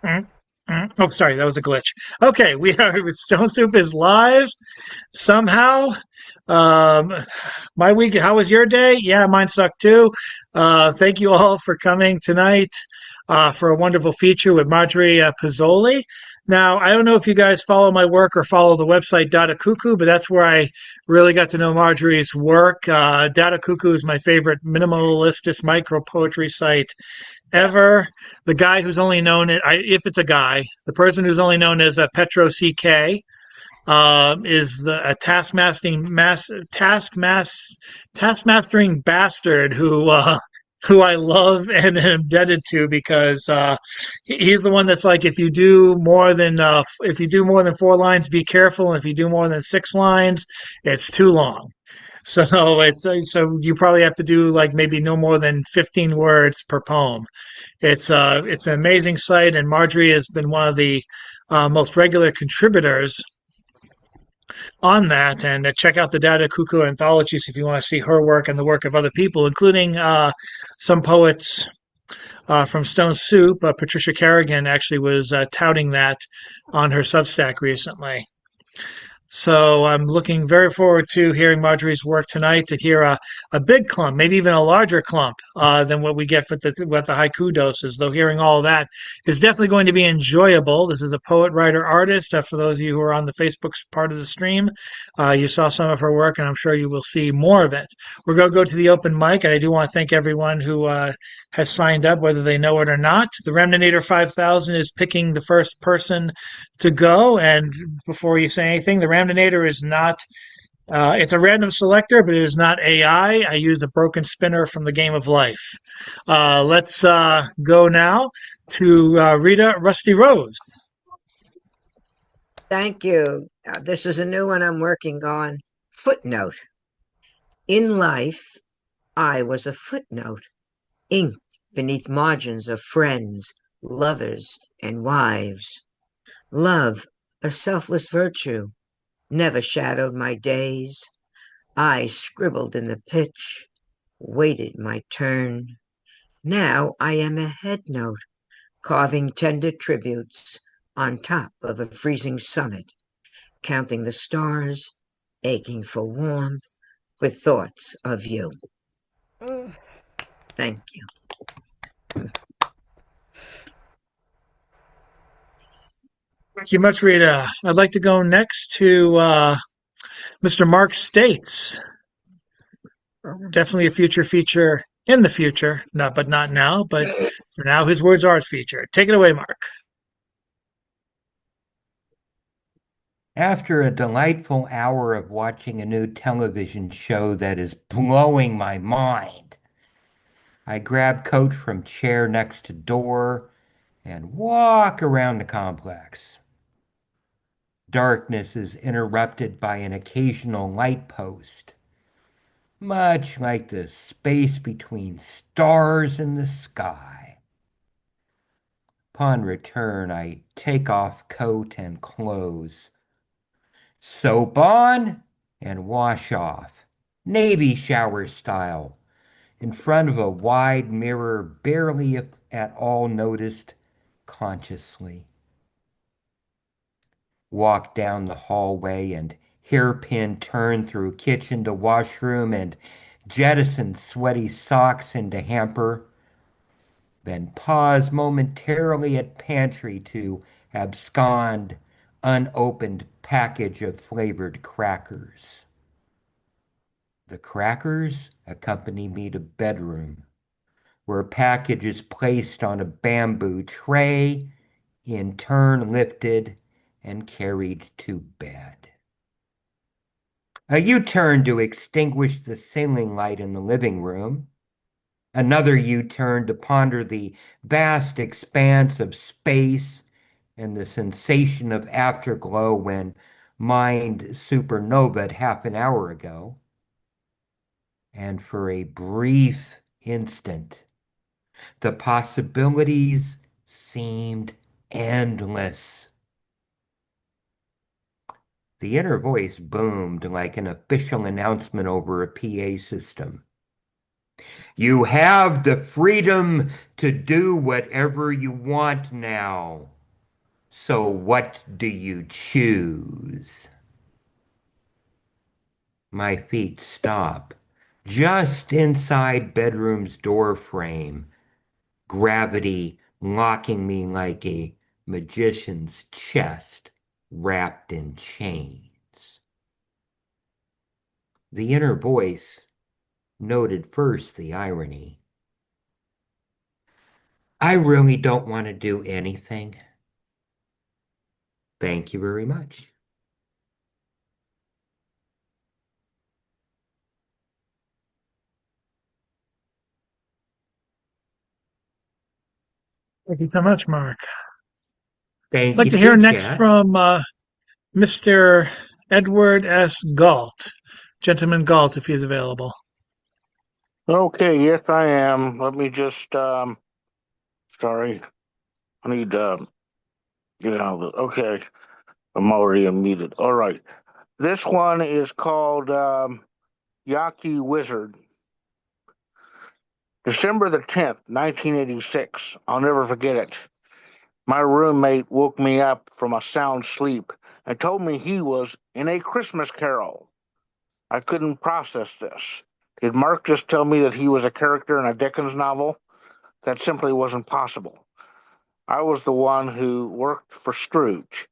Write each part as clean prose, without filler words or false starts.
Mm, Oh, sorry, that was a glitch. Okay, we are Stone Soup is live somehow. Um, my week, how was your day? Yeah, mine sucked too. Thank you all for coming tonight for a wonderful feature with Marjorie Pezzoli. Now, I don't know if you guys follow my work or follow the website Data Cuckoo, but that's where I really got to know Marjorie's work. Data Cuckoo is my favorite minimalist micro poetry site ever. The guy who's only known if it's a guy, the person who's only known as Petro CK is the a task mastering bastard who I love and am indebted to because he's the one that's like if you do more than 4 lines, be careful. And if you do more than 6 lines, it's too long. So so you probably have to do like maybe no more than 15 words per poem. It's an amazing site, and Marjorie has been one of the most regular contributors on that. And check out the Data Cuckoo anthologies if you want to see her work and the work of other people, including some poets from Stone Soup. Patricia Kerrigan actually was touting that on her Substack recently. So I'm looking very forward to hearing Marjorie's work tonight to hear a big clump, maybe even a larger clump than what we get with the haiku doses. Though hearing all of that is definitely going to be enjoyable. This is a poet, writer, artist. For those of you who are on the Facebook part of the stream, you saw some of her work, and I'm sure you will see more of it. We're going to go to the open mic, and I do want to thank everyone who has signed up, whether they know it or not. The Remninator 5000 is picking the first person to go. And before you say anything, the Ramdinator is not, it's a random selector, but it is not AI. I use a broken spinner from the game of life. Let's go now to Rita Rusty Rose. Thank you. This is a new one I'm working on. Footnote. In life, I was a footnote, inked beneath margins of friends, lovers, and wives. Love, a selfless virtue, never shadowed my days. I scribbled in the pitch, waited my turn. Now I am a head note, carving tender tributes on top of a freezing summit, counting the stars, aching for warmth, with thoughts of you. Thank you. Thank you much, Rita. I'd like to go next to Mr. Mark States. Definitely a future feature in the future, but not now. But for now, his words are his feature. Take it away, Mark. After a delightful hour of watching a new television show that is blowing my mind, I grab coat from chair next to door and walk around the complex. Darkness is interrupted by an occasional light post, much like the space between stars in the sky. Upon return, I take off coat and clothes, soap on, and wash off, Navy shower style, in front of a wide mirror barely at all noticed consciously. Walk down the hallway and hairpin turn through kitchen to washroom and jettison sweaty socks into hamper, then pause momentarily at pantry to abscond unopened package of flavored crackers. The crackers accompany me to bedroom, where a package is placed on a bamboo tray, in turn lifted and carried to bed. A U-turn to extinguish the ceiling light in the living room. Another U-turn to ponder the vast expanse of space and the sensation of afterglow when mind supernovaed half an hour ago. And for a brief instant, the possibilities seemed endless. The inner voice boomed like an official announcement over a PA system. You have the freedom to do whatever you want now. So what do you choose? My feet stop just inside bedroom's door frame, gravity locking me like a magician's chest wrapped in chains. The inner voice noted first the irony. I really don't want to do anything. Thank you very much. Thank you so much, Mark. I'd Thank like you to hear too, next chat. from Mr. Edward S. Galt, Gentleman Galt, if he's available. Okay, yes, I am. Let me just, sorry, I need to get out of this. Okay, I'm already unmuted. All right. This one is called Yaki Wizard. December the 10th, 1986. I'll never forget it. My roommate woke me up from a sound sleep and told me he was in a Christmas Carol. I couldn't process this. Did Mark just tell me that he was a character in a Dickens novel? That simply wasn't possible. I was the one who worked for Scrooge.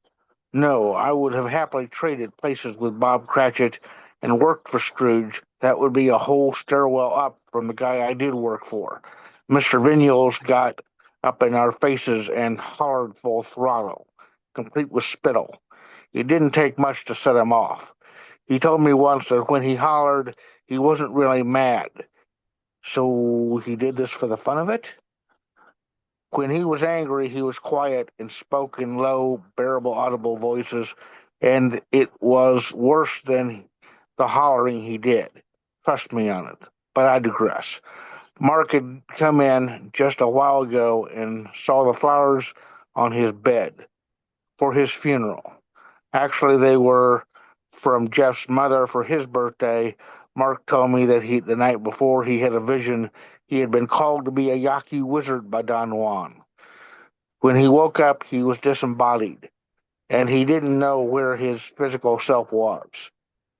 No, I would have happily traded places with Bob Cratchit and worked for Scrooge. That would be a whole stairwell up from the guy I did work for. Mr. Vignoles got up in our faces and hollered full throttle, complete with spittle. It didn't take much to set him off. He told me once that when he hollered, he wasn't really mad. So he did this for the fun of it? When he was angry, he was quiet and spoke in low, bearable, audible voices, and it was worse than the hollering he did. Trust me on it. But I digress. Mark had come in just a while ago and saw the flowers on his bed for his funeral. Actually, they were from Jeff's mother for his birthday. Mark told me that the night before he had a vision he had been called to be a Yaqui wizard by Don Juan. When he woke up, he was disembodied, and he didn't know where his physical self was.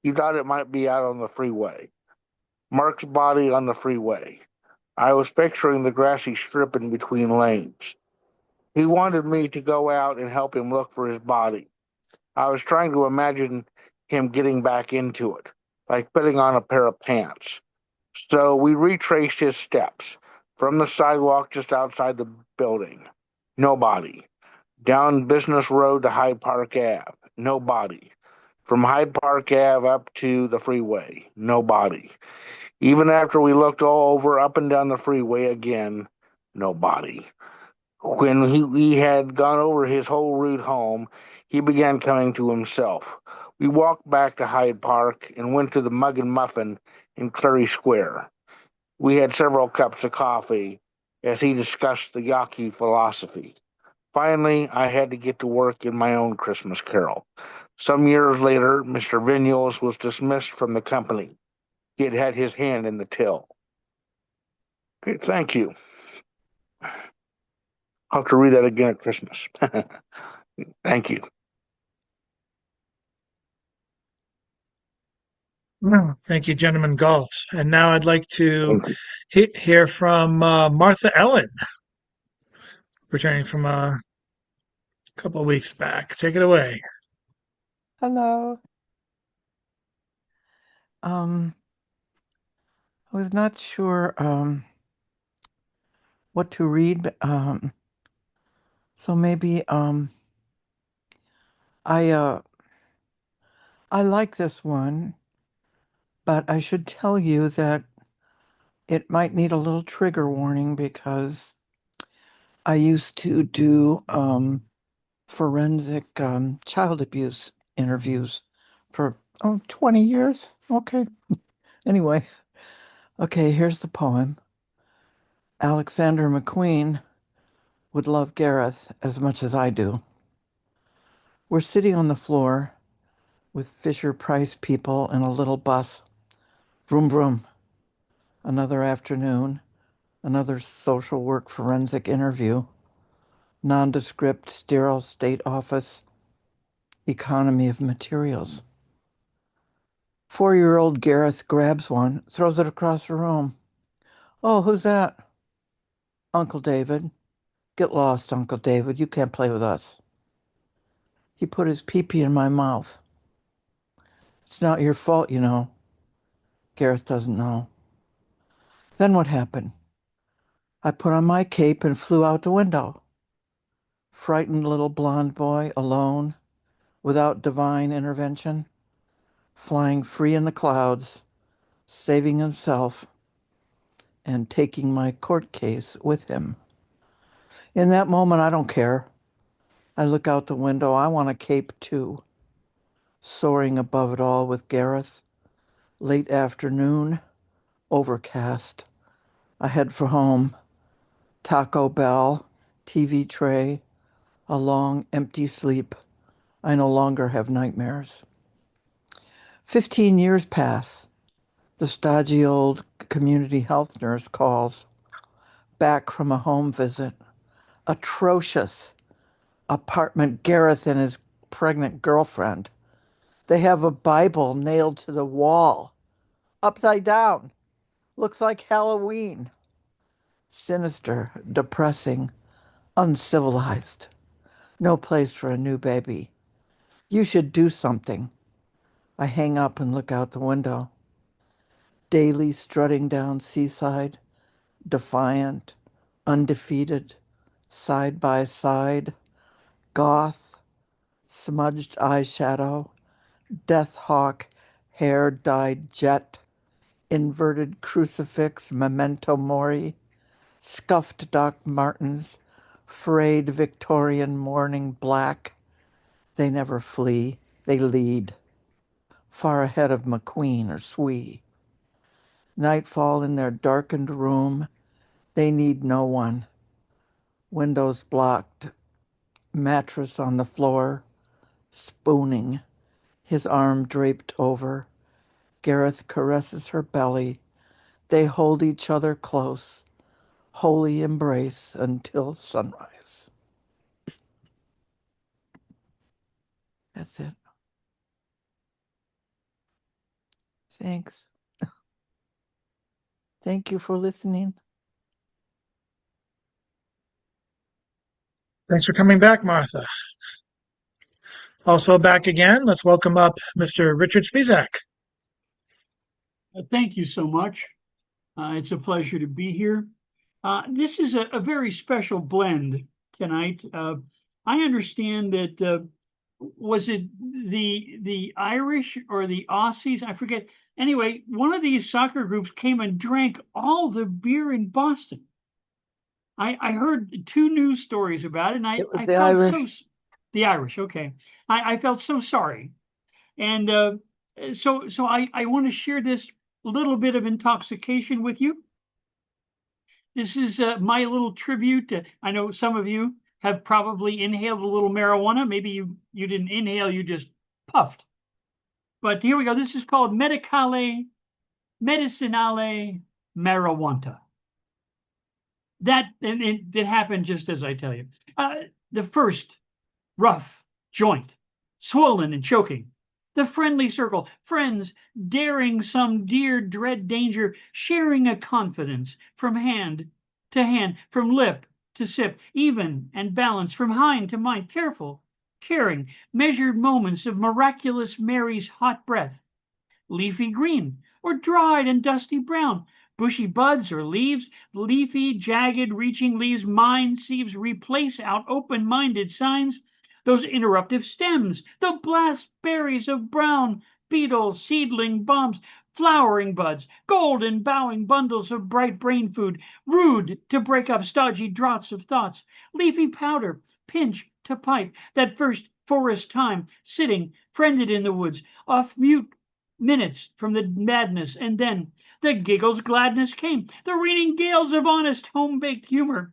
He thought it might be out on the freeway. Mark's body on the freeway. I was picturing the grassy strip in between lanes. He wanted me to go out and help him look for his body. I was trying to imagine him getting back into it, like putting on a pair of pants. So we retraced his steps from the sidewalk just outside the building. Nobody. Down Business Road to Hyde Park Ave. Nobody. From Hyde Park Ave up to the freeway. Nobody. Even after we looked all over up and down the freeway again, nobody. When he had gone over his whole route home, he began coming to himself. We walked back to Hyde Park and went to the Mug and Muffin in Clary Square. We had several cups of coffee as he discussed the Yaqui philosophy. Finally, I had to get to work in my own Christmas carol. Some years later, Mr. Vignoles was dismissed from the company. He had had his hand in the till. Okay, thank you. I'll have to read that again at Christmas. Thank you. Oh, thank you, Gentleman Galt. And now I'd like to Thank you. hear from Martha Ellen, returning from a couple of weeks back. Take it away. Hello. Um, I was not sure what to read, so maybe I I like this one, but I should tell you that it might need a little trigger warning because I used to do forensic child abuse interviews for 20 years. Okay. Anyway, okay, here's the poem. Alexander McQueen would love Gareth as much as I do. We're sitting on the floor with Fisher Price people in a little bus. Vroom, vroom. Another afternoon, another social work forensic interview. nondescript, sterile state office, economy of materials. 4-year-old Gareth grabs one, throws it across the room. Oh, who's that? Uncle David. Get lost, Uncle David. You can't play with us. He put his pee-pee in my mouth. It's not your fault, you know. Gareth doesn't know. Then what happened? I put on my cape and flew out the window. Frightened little blonde boy, alone, without divine intervention, flying free in the clouds, saving himself, and taking my court case with him. In that moment, I don't care. I look out the window. I want a cape too. Soaring above it all with Gareth. Late afternoon, overcast. I head for home. Taco Bell, TV tray, a long, empty sleep. I no longer have nightmares. 15 years pass. The stodgy old community health nurse calls, back from a home visit. Atrocious apartment, Gareth and his pregnant girlfriend. They have a Bible nailed to the wall, upside down. Looks like Halloween. Sinister, depressing, uncivilized. No place for a new baby. You should do something. I hang up and look out the window. Daily strutting down Seaside, defiant, undefeated, side by side, goth, smudged eyeshadow, death hawk, hair dyed jet, inverted crucifix, memento mori, scuffed Doc Martens, frayed Victorian mourning black. They never flee, they lead, far ahead of McQueen or Swee. Nightfall in their darkened room, they need no one. Windows blocked, mattress on the floor, spooning, his arm draped over. Gareth caresses her belly. They hold each other close, holy embrace until sunrise. That's it. Thanks. Thank you for listening. Thanks for coming back, Martha. Also back again, let's welcome up Mr. Richard Spizak. Thank you so much. It's a pleasure to be here. This is a very special blend tonight. I understand that was it the Irish or the Aussies? I forget. Anyway, one of these soccer groups came and drank all the beer in Boston. I heard two news stories about it, and It was I the felt Irish. the Irish. Okay, I felt so sorry, and so I want to share this little bit of intoxication with you. This is my little tribute. I know some of you have probably inhaled a little marijuana. Maybe you didn't inhale, you just puffed. But here we go. This is called medicinale marijuana. That and it happened just as I tell you. The first rough joint, swollen and choking. The friendly circle, friends daring some dear dread danger, sharing a confidence from hand to hand, from lip to sip, even and balanced from hind to mind, careful, caring, measured moments of miraculous Mary's hot breath, leafy green or dried and dusty brown, bushy buds or leaves, leafy, jagged, reaching leaves, mind sieves replace out open-minded signs, those interruptive stems, the blast berries of brown, beetles, seedling bombs, flowering buds, golden bowing bundles of bright brain food, rude to break up stodgy draughts of thoughts, leafy powder, pinch to pipe, that first forest time, sitting, friended in the woods, off mute minutes from the madness, and then the giggles gladness came, the raining gales of honest home-baked humor,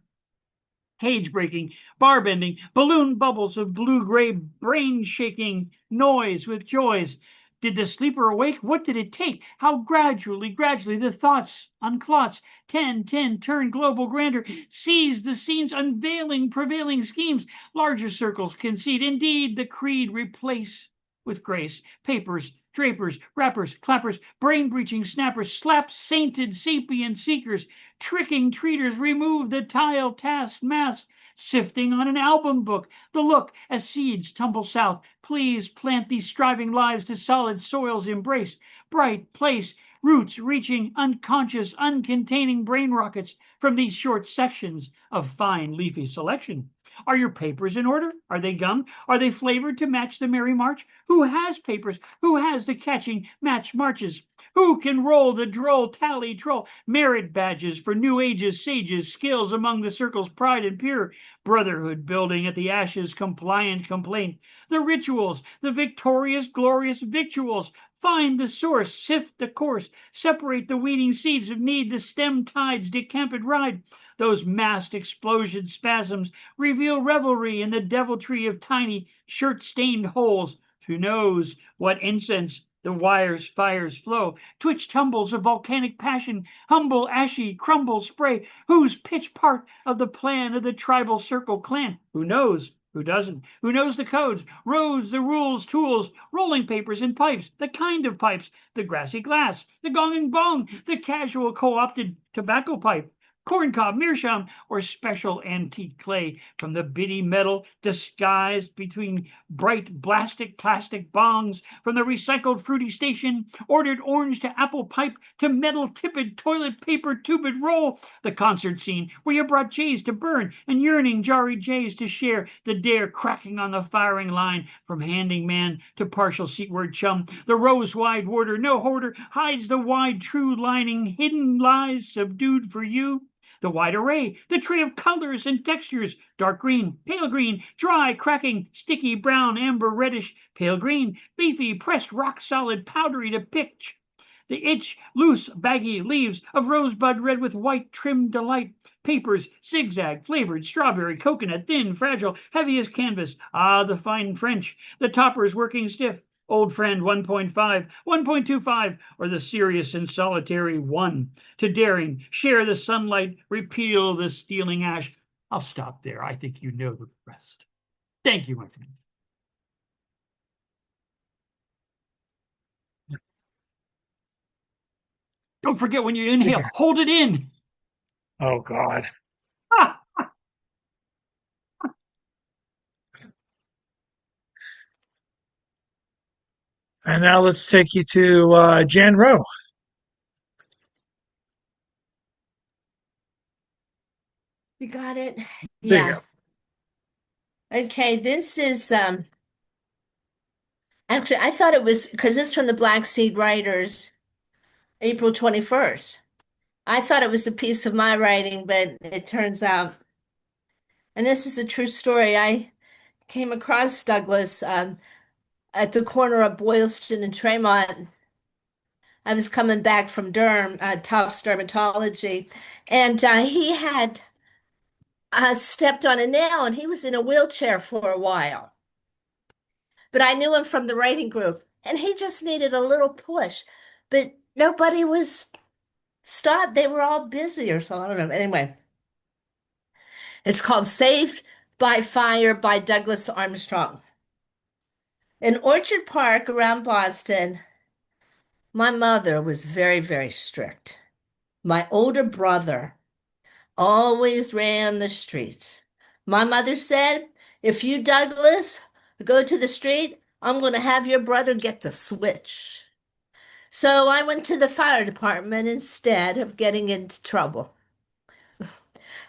cage breaking, bar bending, balloon bubbles of blue gray brain shaking noise with joys, Did the sleeper awake? What did it take? How gradually the thoughts unclots. 10, turn global grandeur. Seize the scenes, unveiling prevailing schemes. Larger circles concede. Indeed, the creed replace with grace. Papers, drapers, rappers, clappers, brain-breaching snappers, slap sainted sapient seekers, tricking treaters, remove the tile task mask, sifting on an album book, the look as seeds tumble south. Please plant these striving lives to solid soil's embrace, bright place, roots reaching unconscious, uncontaining brain rockets from these short sections of fine leafy selection. Are your papers in order? Are they gummed? Are they flavored to match the merry march? Who has papers? Who has the catching match marches? Who can roll the droll tally troll? Merit badges for new ages, sages, skills among the circle's pride and pure brotherhood building at the ashes, compliant complaint. The rituals, the victorious, glorious victuals. Find the source, sift the course, separate the weeding seeds of need, the stem tides, decamped ride. Those massed explosion spasms reveal revelry in the deviltry of tiny, shirt-stained holes. Who knows what incense the wires fires flow? Twitch tumbles of volcanic passion, humble ashy crumble spray. Who's pitch part of the plan of the tribal circle clan? Who knows? Who doesn't? Who knows the codes, roads, the rules, tools, rolling papers and pipes, the kind of pipes, the grassy glass, the gong and bong, the casual co-opted tobacco pipe, corncob, meerschaum, or special antique clay from the bitty metal disguised between bright plastic bongs, from the recycled fruity station, ordered orange to apple pipe to metal tipped toilet paper tubed roll, the concert scene where you brought jays to burn and yearning jarry jays to share, the dare cracking on the firing line from handing man to partial seatward chum, the rose-wide warder, no hoarder, hides the wide true lining, hidden lies subdued for you. The wide array, the tray of colors and textures, dark green, pale green, dry, cracking, sticky, brown, amber, reddish, pale green, leafy, pressed, rock solid, powdery to pitch. The itch, loose, baggy leaves of rosebud red with white trimmed delight. Papers, zigzag, flavored, strawberry, coconut, thin, fragile, heavy as canvas. Ah, the fine French, the toppers working stiff. Old friend 1.5, 1.25, or the serious and solitary 1. To daring, share the sunlight, repeal the stealing ash. I'll stop there. I think you know the rest. Thank you, my friend. Don't forget when you inhale, hold it in. Oh God. And now let's take you to Jan Rowe. You got it? There you Yeah. go. Okay, this is actually I thought it was because it's from the Black Seed Writers, April 21st. I thought it was a piece of my writing, but it turns out, and this is a true story. I came across Douglas at the corner of Boylston and Tremont. I was coming back from Tufts Dermatology, and he had stepped on a nail and he was in a wheelchair for a while. But I knew him from the writing group, and he just needed a little push. But nobody was stopped. They were all busy or so. I don't know. Anyway, it's called Saved by Fire by Douglas Armstrong. In Orchard Park around Boston, my mother was very, very strict. My older brother always ran the streets. My mother said, if you, Douglas, go to the street, I'm going to have your brother get the switch. So I went to the fire department instead of getting into trouble.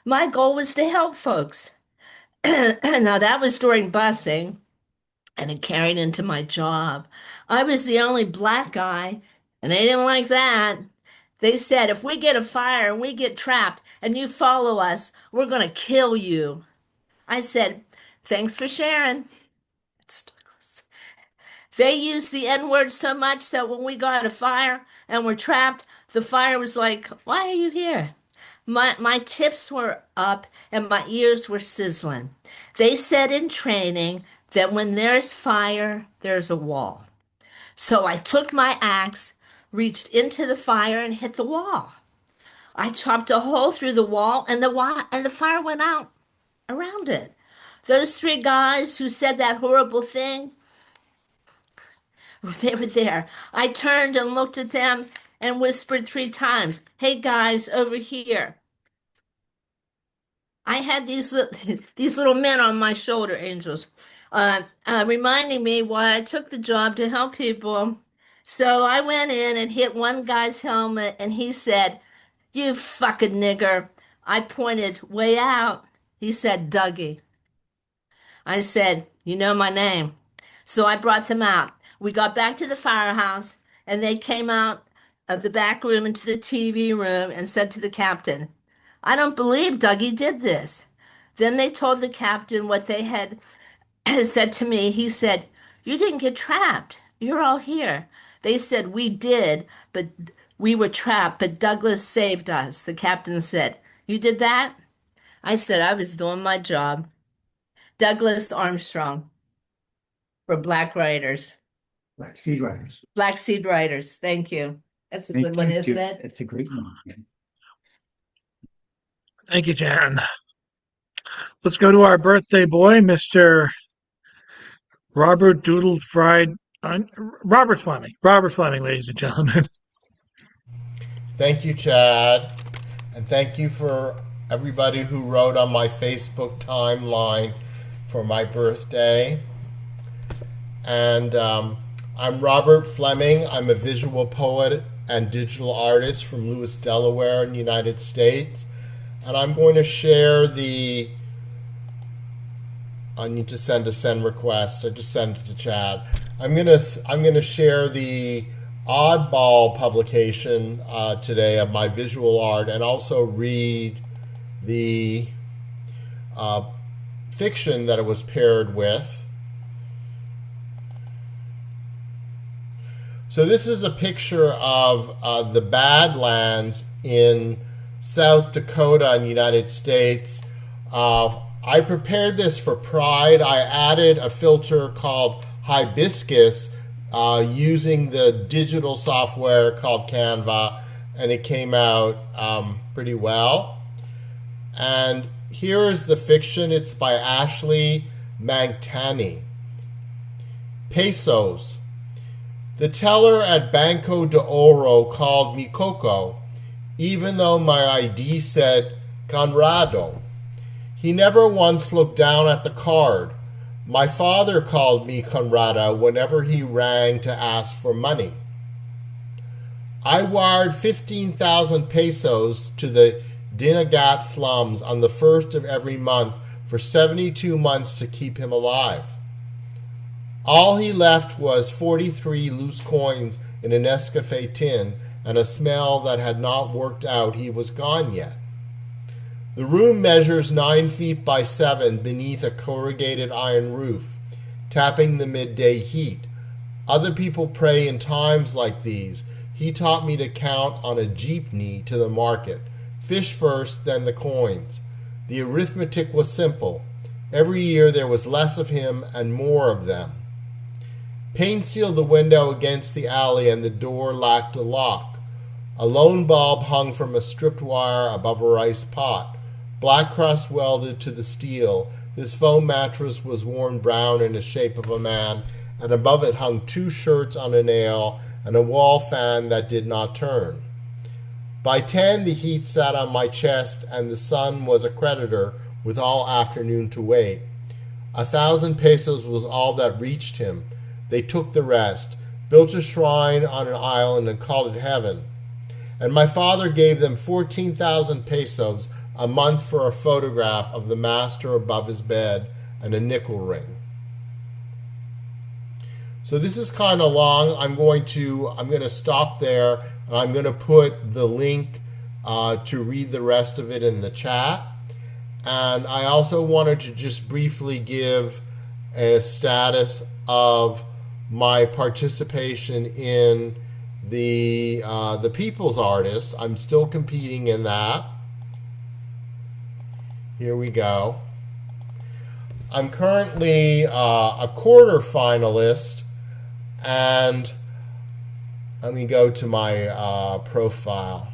My goal was to help folks. Now, that was during busing, and it carried into my job. I was the only black guy, and they didn't like that. They said, if we get a fire and we get trapped and you follow us, we're going to kill you. I said, thanks for sharing. They used the N word so much that when we got a fire and were trapped, the fire was like, why are you here? My tips were up and my ears were sizzling. They said in training that when there's fire, there's a wall. So I took my axe, reached into the fire, and hit the wall. I chopped a hole through the wall, and the fire went out around it. Those three guys who said that horrible thing, they were there. I turned and looked at them and whispered 3 times, "Hey guys, over here." I had these little men on my shoulder, angels, reminding me why I took the job to help people. So I went in and hit one guy's helmet, and he said, "You fucking nigger." I pointed way out. He said, "Dougie." I said, "You know my name." So I brought them out. We got back to the firehouse, and they came out of the back room into the TV room and said to the captain, "I don't believe Dougie did this." Then they told the captain what they had said to me. He said, "You didn't get trapped. You're all here." They said, "We did, but we were trapped, but Douglas saved us." The captain said, "You did that?" I said, "I was doing my job." Douglas Armstrong for Black Writers. Black Seed Writers. Black Seed Writers. Thank you. That's a good one, isn't it? It's a great one. Thank you, Jan. Let's go to our birthday boy, Mr. Robert Doodle Fried. Robert Fleming. Robert Fleming, ladies and gentlemen. Thank you, Chad. And thank you for everybody who wrote on my Facebook timeline for my birthday. And I'm Robert Fleming. I'm a visual poet and digital artist from Lewis, Delaware in the United States. And I'm going to share the... I need to send a send request. I just sent it to Chad. I'm gonna share the Oddball publication today of my visual art, and also read the fiction that it was paired with. So this is a picture of the Badlands in South Dakota in the United States. I prepared this for Pride. I added a filter called Hibiscus using the digital software called Canva, and it came out pretty well. And here is the fiction. It's by Ashley Mangtani. Pesos. The teller at Banco de Oro called me Coco, even though my ID said Conrado. He never once looked down at the card. My father called me Conrado whenever he rang to ask for money. I wired 15,000 pesos to the Dinagat slums on the first of every month for 72 months to keep him alive. All he left was 43 loose coins in a Nescafe tin and a smell that had not worked out he was gone yet. The room measures 9 feet by 7 beneath a corrugated iron roof, tapping the midday heat. Other people pray in times like these. He taught me to count on a jeepney to the market. Fish first, then the coins. The arithmetic was simple. Every year there was less of him and more of them. Paint sealed the window against the alley, and the door lacked a lock. A lone bulb hung from a stripped wire above a rice pot. Black crust welded to the steel. His foam mattress was worn brown in the shape of a man, and above it hung 2 shirts on a nail and a wall fan that did not turn. By 10, the heat sat on my chest, and the sun was a creditor with all afternoon to wait. 1,000 pesos was all that reached him. They took the rest, built a shrine on an island and called it heaven. And my father gave them 14,000 pesos a month for a photograph of the master above his bed and a nickel ring. So this is kind of long. I'm going to stop there, and I'm going to put the link to read the rest of it in the chat. And I also wanted to just briefly give a status of my participation in the People's Artist. I'm still competing in that. Here we go. I'm currently a quarter finalist, and let me go to my profile.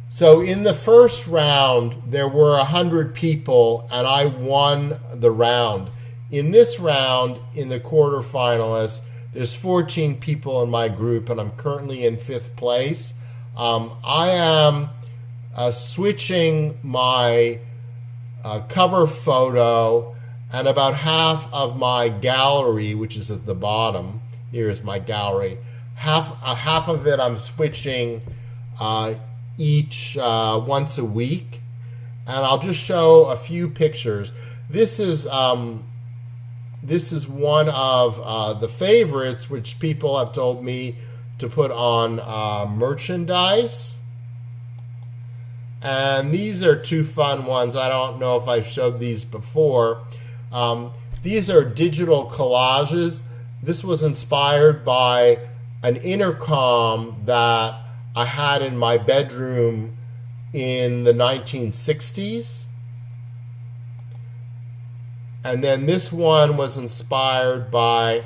So in the first round, there were 100 people, and I won the round. In this round, in the quarterfinalists, there's 14 people in my group, and I'm currently in 5th place. I am switching my cover photo and about half of my gallery, which is at the bottom. Here's my gallery. Half of it I'm switching each once a week, and I'll just show a few pictures. This is one of the favorites, which people have told me to put on merchandise. And these are 2 fun ones. I don't know if I've showed these before. These are digital collages. This was inspired by an intercom that I had in my bedroom in the 1960s. And then this one was inspired by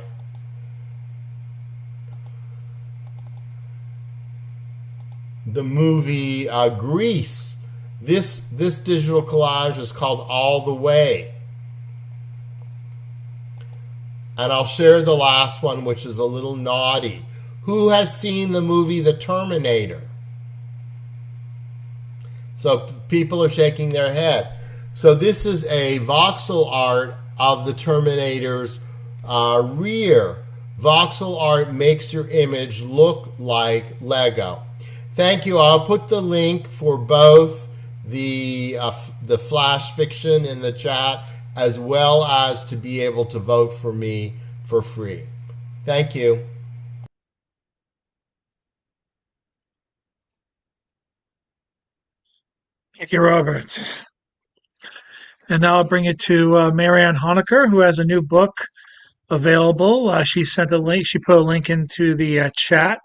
the movie Grease. This digital collage is called All the Way. And I'll share the last one, which is a little naughty. Who has seen the movie The Terminator? So people are shaking their head. So this is a voxel art of the Terminator's rear. Voxel art makes your image look like Lego. Thank you. I'll put the link for both the flash fiction in the chat, as well as to be able to vote for me for free. Thank you. Thank you, Robert. And now I'll bring it to Marianne Honecker, who has a new book available. She sent a link. She put a link into the chat.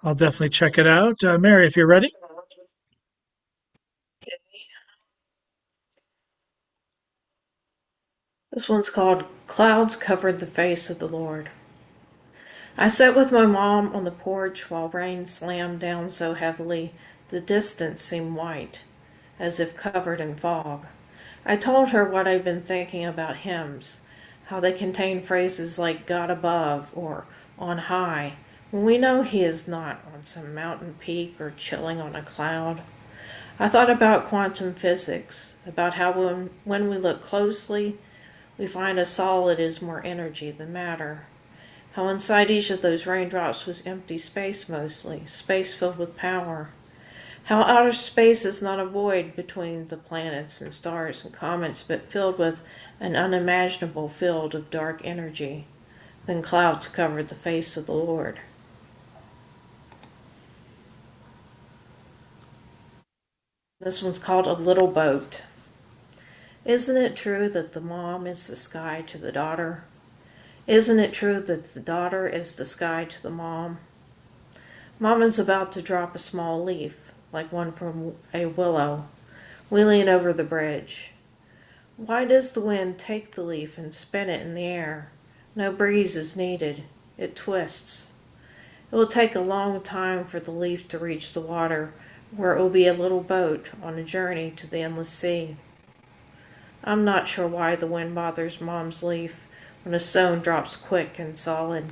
I'll definitely check it out. Mary, if you're ready. This one's called Clouds Covered the Face of the Lord. I sat with my mom on the porch while rain slammed down so heavily the distance seemed white, as if covered in fog. I told her what I'd been thinking about hymns, how they contain phrases like God above or on high, when we know he is not on some mountain peak or chilling on a cloud. I thought about quantum physics, about how when we look closely, we find a solid is more energy than matter. How inside each of those raindrops was empty space mostly, space filled with power. How outer space is not a void between the planets and stars and comets, but filled with an unimaginable field of dark energy. Then clouds covered the face of the Lord. This one's called A Little Boat. Isn't it true that the mom is the sky to the daughter? Isn't it true that the daughter is the sky to the mom? Mama's about to drop a small leaf, like one from a willow, wheeling over the bridge. Why does the wind take the leaf and spin it in the air? No breeze is needed. It twists. It will take a long time for the leaf to reach the water, where it will be a little boat on a journey to the endless sea. I'm not sure why the wind bothers Mom's leaf when a stone drops quick and solid.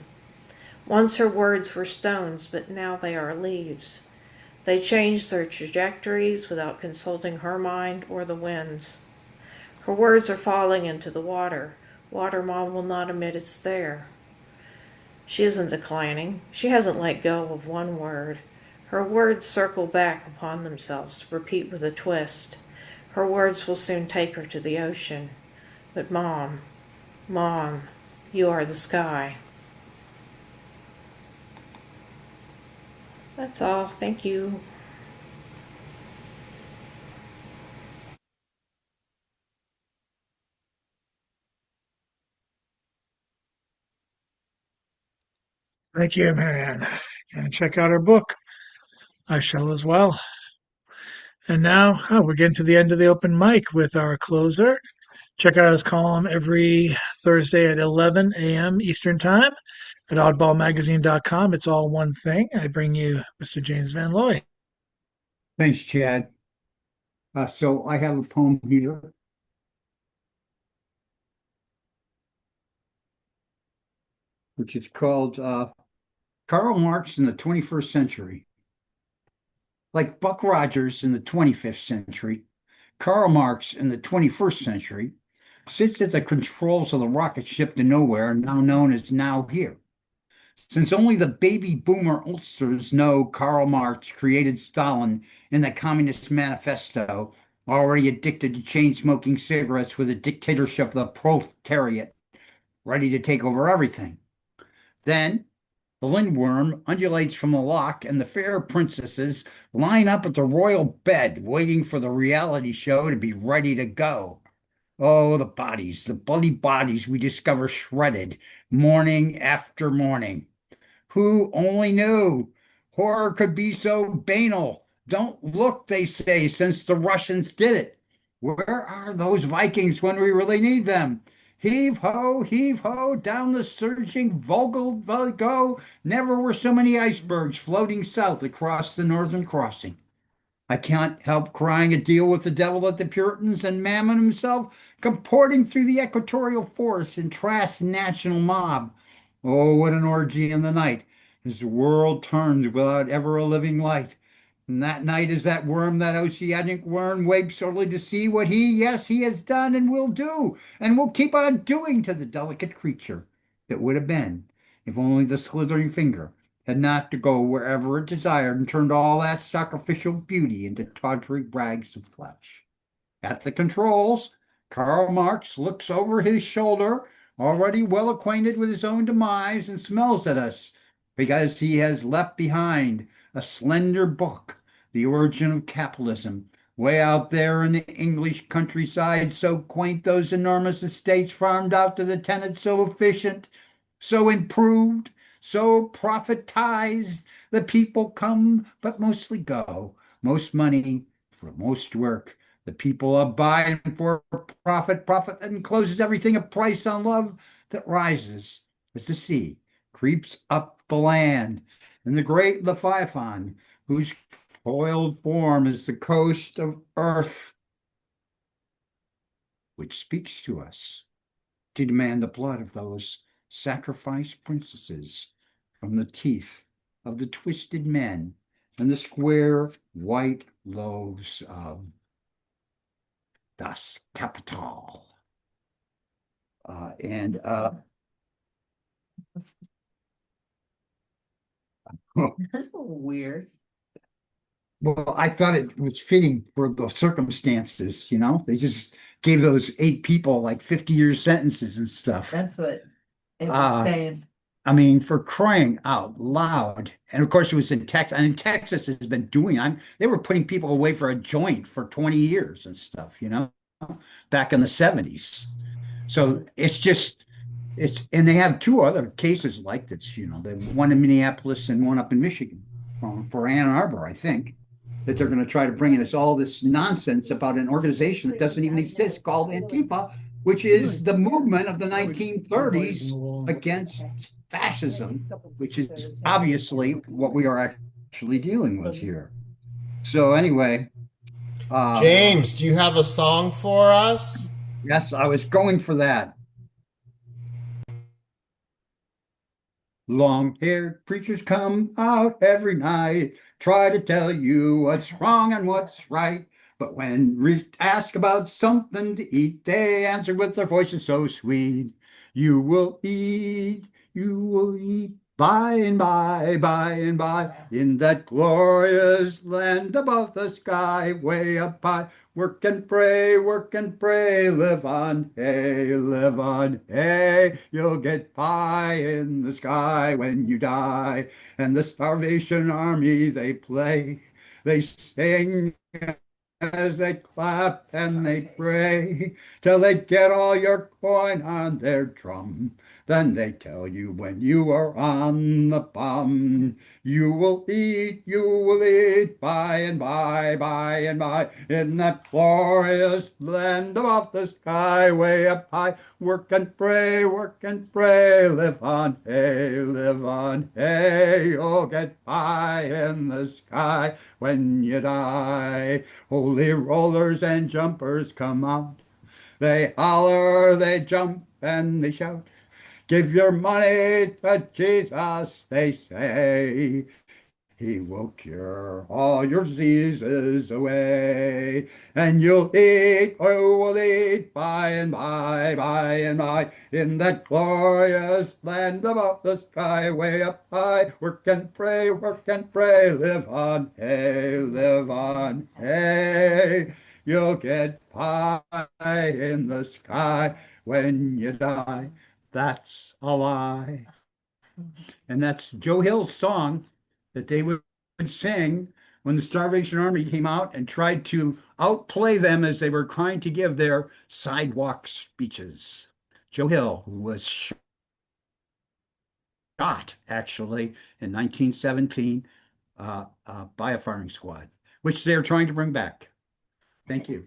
Once her words were stones, but now they are leaves. They change their trajectories without consulting her mind or the wind's. Her words are falling into the water. Water Mom will not admit it's there. She isn't declining. She hasn't let go of one word. Her words circle back upon themselves, to repeat with a twist. Her words will soon take her to the ocean. But Mom, Mom, you are the sky. That's all. Thank you. Thank you, Marianne. And check out her book. I shall as well. And now we're getting to the end of the open mic with our closer, Check out his column every Thursday at 11 a.m. Eastern Time at oddballmagazine.com. It's all one thing. I bring you Mr. James Van Loy. Thanks, Chad. So I have a poem here. Which is called Karl Marx in the 21st Century. Like Buck Rogers in the 25th century, Karl Marx in the 21st century sits at the controls of the rocket ship to nowhere, now known as Now Here. Since only the baby boomer oldsters know Karl Marx created Stalin in the Communist Manifesto, already addicted to chain-smoking cigarettes with a dictatorship of the proletariat, ready to take over everything. Then the lindworm undulates from the lock, and the fair princesses line up at the royal bed, waiting for the reality show to be ready to go. Oh, the bodies, the bloody bodies we discover shredded morning after morning. Who only knew horror could be so banal? Don't look, they say, since the Russians did it. Where are those Vikings when we really need them? Heave ho, down the surging Volga go. Never were so many icebergs floating south across the Northern Crossing. I can't help crying a deal with the devil at the Puritans and Mammon himself comporting through the equatorial forests in transnational mob. Oh, what an orgy in the night, as the world turns without ever a living light. And that night as that worm, that oceanic worm, wakes only to see what he, yes, he has done and will do, and will keep on doing to the delicate creature that would have been, if only the slithering finger had not to go wherever it desired and turned all that sacrificial beauty into tawdry rags of flesh. At the controls, Karl Marx looks over his shoulder, already well acquainted with his own demise, and smells at us, because he has left behind a slender book, The Origin of Capitalism, way out there in the English countryside, so quaint, those enormous estates farmed out to the tenants, so efficient, so improved, so profitized. The people come, but mostly go. Most money for most work. The people are buying for profit, profit that encloses everything a price on love that rises as the sea creeps up the land. And the great Leviathan, whose coiled form is the coast of earth, which speaks to us to demand the blood of those sacrificed princesses from the teeth of the twisted men and the square white loaves of Das Kapital. And That's a little weird. well, I thought it was fitting for the circumstances, They just gave those 8 people like 50-year sentences and stuff. That's what it was Uh, saying. I mean, for crying out loud. And of course, it was in Texas. And Texas has been they were putting people away for a joint for 20 years and stuff, back in the 70s. So and they have 2 other cases like this, the one in Minneapolis and one up in Michigan for Ann Arbor, I think, that they're going to try to bring in all this nonsense about an organization that doesn't even exist called Antifa, which is the movement of the 1930s against fascism, which is obviously what we are actually dealing with here. So anyway, James, do you have a song for us? yes, I was going for that. Long-haired preachers come out every night, try to tell you what's wrong and what's right. But when we ask about something to eat, they answer with their voices so sweet. You will eat, by and by, in that glorious land above the sky, way up high. Work and pray, live on hay. You'll get pie in the sky when you die. And the Starvation Army, they play, they sing as they clap and they pray till they get all your coin on their drum. Then they tell you when you are on the bum, you will eat by and by, in that glorious land above the sky, way up high. Work and pray, live on hay, you'll get pie in the sky when you die. Holy rollers and jumpers come out. They holler, they jump, and they shout. Give your money to Jesus, they say. He will cure all your diseases away. And you'll eat, or you will eat by and by, in that glorious land above the sky, way up high. Work and pray, live on hay, live on hay. You'll get pie in the sky when you die. That's a lie. And that's Joe Hill's song that they would sing when the Starvation Army came out and tried to outplay them as they were trying to give their sidewalk speeches. Joe Hill, who was shot actually in 1917 by a firing squad, which they're trying to bring back. Thank you.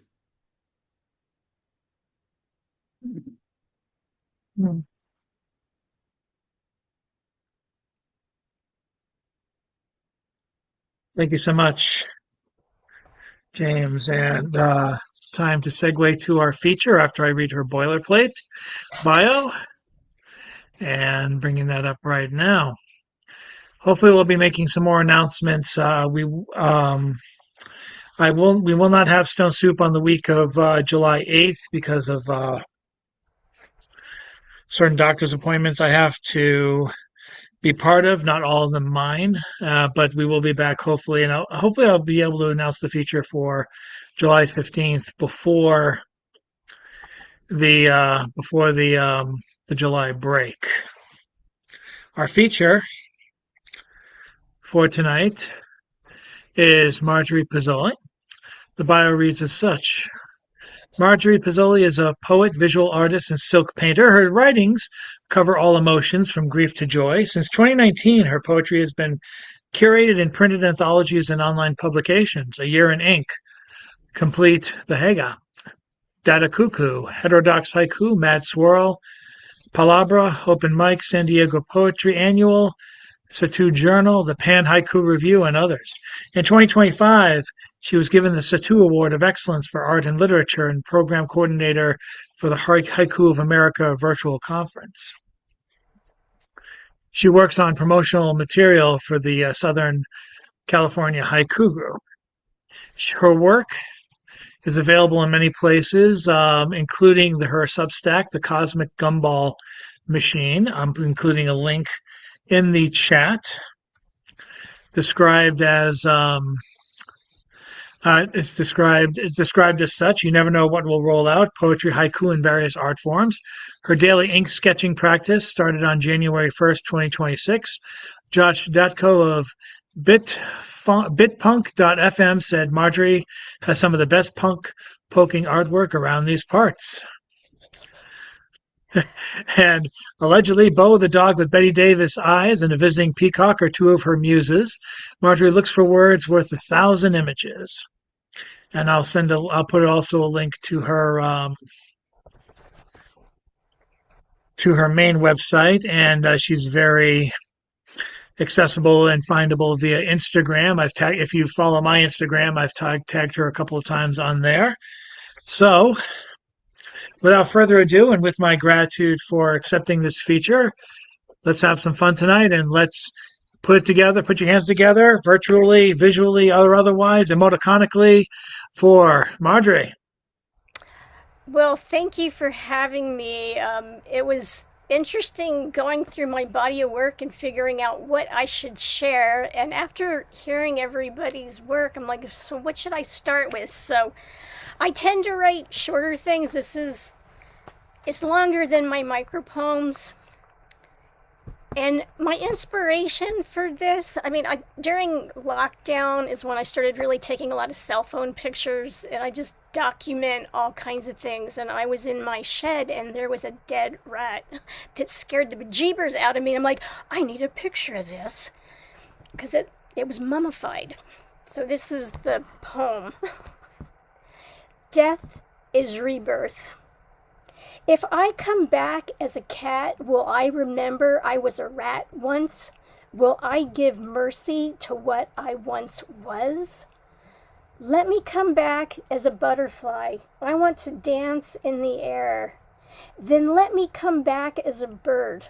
Thank you so much, James. And time to segue to our feature after I read her boilerplate bio and bringing that up right now. Hopefully, we'll be making some more announcements. We will not have Stone Soup on the week of July 8th because of certain doctor's appointments I have to be part of, not all of them mine, but we will be back hopefully, and hopefully I'll be able to announce the feature for July 15th before the July break. Our feature for tonight is Marjorie Pezzoli. The bio reads as such. Marjorie Pezzoli is a poet, visual artist, and silk painter. Her writings cover all emotions from grief to joy. Since 2019, her poetry has been curated in printed anthologies and online publications. A Year in Ink, Complete the Haga, Dada Cuckoo, Heterodox Haiku, Mad Swirl, Palabra, Open Mic, San Diego Poetry Annual, Satu Journal, the Pan Haiku Review, and others. In 2025, she was given the Satu Award of Excellence for Art and Literature and Program Coordinator for the Haiku of America virtual conference. She works on promotional material for the Southern California Haiku Group. Her work is available in many places, including her Substack, The Cosmic Gumball Machine. I'm including a link in the chat. Described as it's described as such. You never know what will roll out. Poetry, haiku, and various art forms. Her daily ink sketching practice started on January 1st, 2026. Josh Datko of Bitpunk.fm said Marjorie has some of the best punk poking artwork around these parts. And allegedly, Bo the dog with Betty Davis eyes and a visiting peacock are two of her muses. Marjorie looks for words worth 1,000 images. And I'll put also a link to her main website, and she's very accessible and findable via Instagram. If you follow my Instagram, I've tagged her a couple of times on there. So, without further ado, and with my gratitude for accepting this feature, let's have some fun tonight, and let's put it together. Put your hands together, virtually, visually, or otherwise, emoticonically, for Marjorie. Well, thank you for having me. It was interesting going through my body of work and figuring out what I should share. And after hearing everybody's work, I'm like, so what should I start with? So I tend to write shorter things. It's longer than my micropoems. And my inspiration for this, during lockdown is when I started really taking a lot of cell phone pictures, and I just document all kinds of things. And I was in my shed and there was a dead rat that scared the bejeebers out of me. And I'm like, I need a picture of this. because it was mummified. So this is the poem. Death is rebirth. If I come back as a cat, will I remember I was a rat once? Will I give mercy to what I once was? Let me come back as a butterfly. I want to dance in the air. Then let me come back as a bird.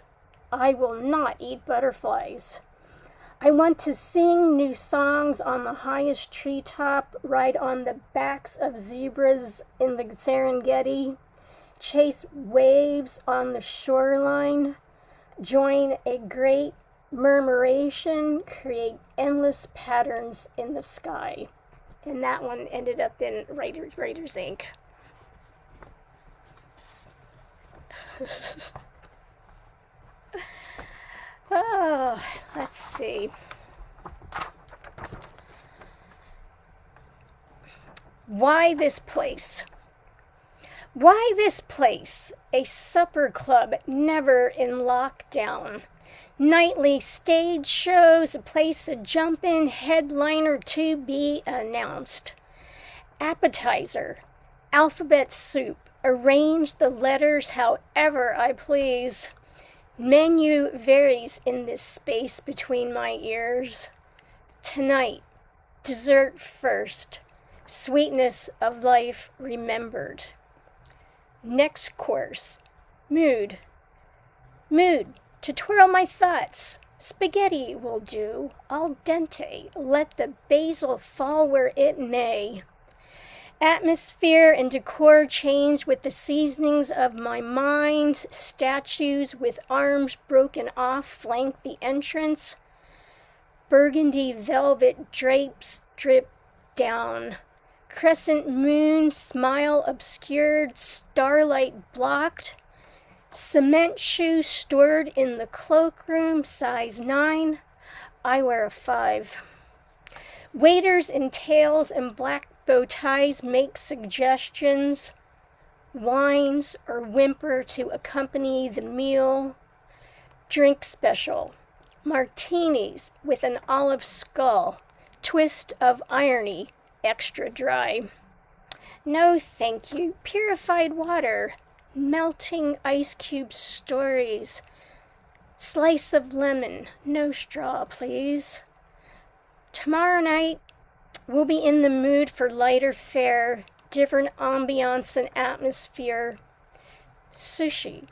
I will not eat butterflies. I want to sing new songs on the highest treetop, ride on the backs of zebras in the Serengeti, chase waves on the shoreline, join a great murmuration, create endless patterns in the sky. And that one ended up in Writers Inc. Oh, let's see. Why this place? Why this place? A supper club never in lockdown. Nightly stage shows, a place to jump in, headliner to be announced. Appetizer, alphabet soup, arrange the letters however I please. Menu varies in this space between my ears. Tonight, dessert first, sweetness of life remembered. Next course, mood to twirl my thoughts. Spaghetti will do, al dente, let the basil fall where it may. Atmosphere and decor change with the seasonings of my mind. Statues with arms broken off flank the entrance. Burgundy velvet drapes drip down. Crescent moon smile obscured, starlight blocked. Cement shoes stored in the cloakroom, size 9. I wear a 5. Waiters in tails and black bow ties make suggestions. Wines or whimper to accompany the meal. Drink special. Martinis with an olive skull. Twist of irony, extra dry. No thank you, purified water. Melting ice cube stories. Slice of lemon, no straw, please. Tomorrow night, we'll be in the mood for lighter fare, different ambiance and atmosphere. Sushi,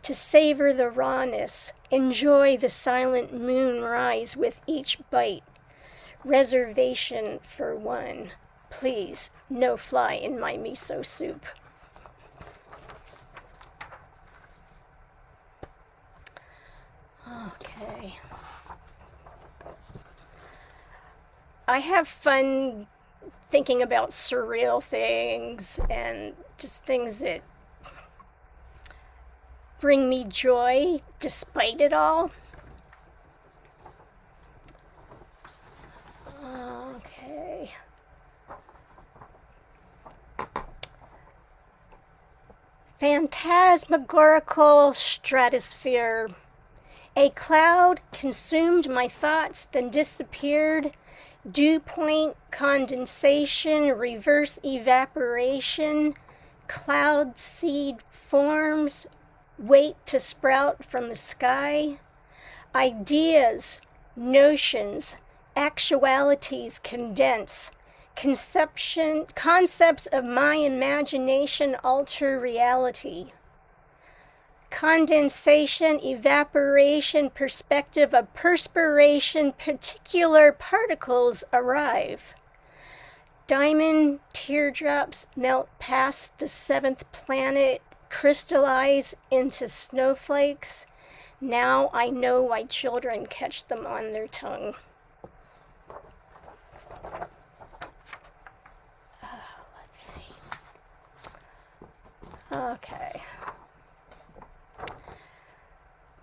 to savor the rawness, enjoy the silent moonrise with each bite. Reservation for one. Please, no fly in my miso soup. Okay. I have fun thinking about surreal things and just things that bring me joy despite it all. Okay. Phantasmagorical stratosphere. A cloud consumed my thoughts, then disappeared. Dew point, condensation, reverse evaporation, cloud seed forms, wait to sprout from the sky. Ideas, notions, actualities condense. Concepts of my imagination alter reality. Condensation, evaporation, perspective of perspiration, particular particles arrive. Diamond teardrops melt past the 7th planet, crystallize into snowflakes. Now I know why children catch them on their tongue. Let's see. Okay.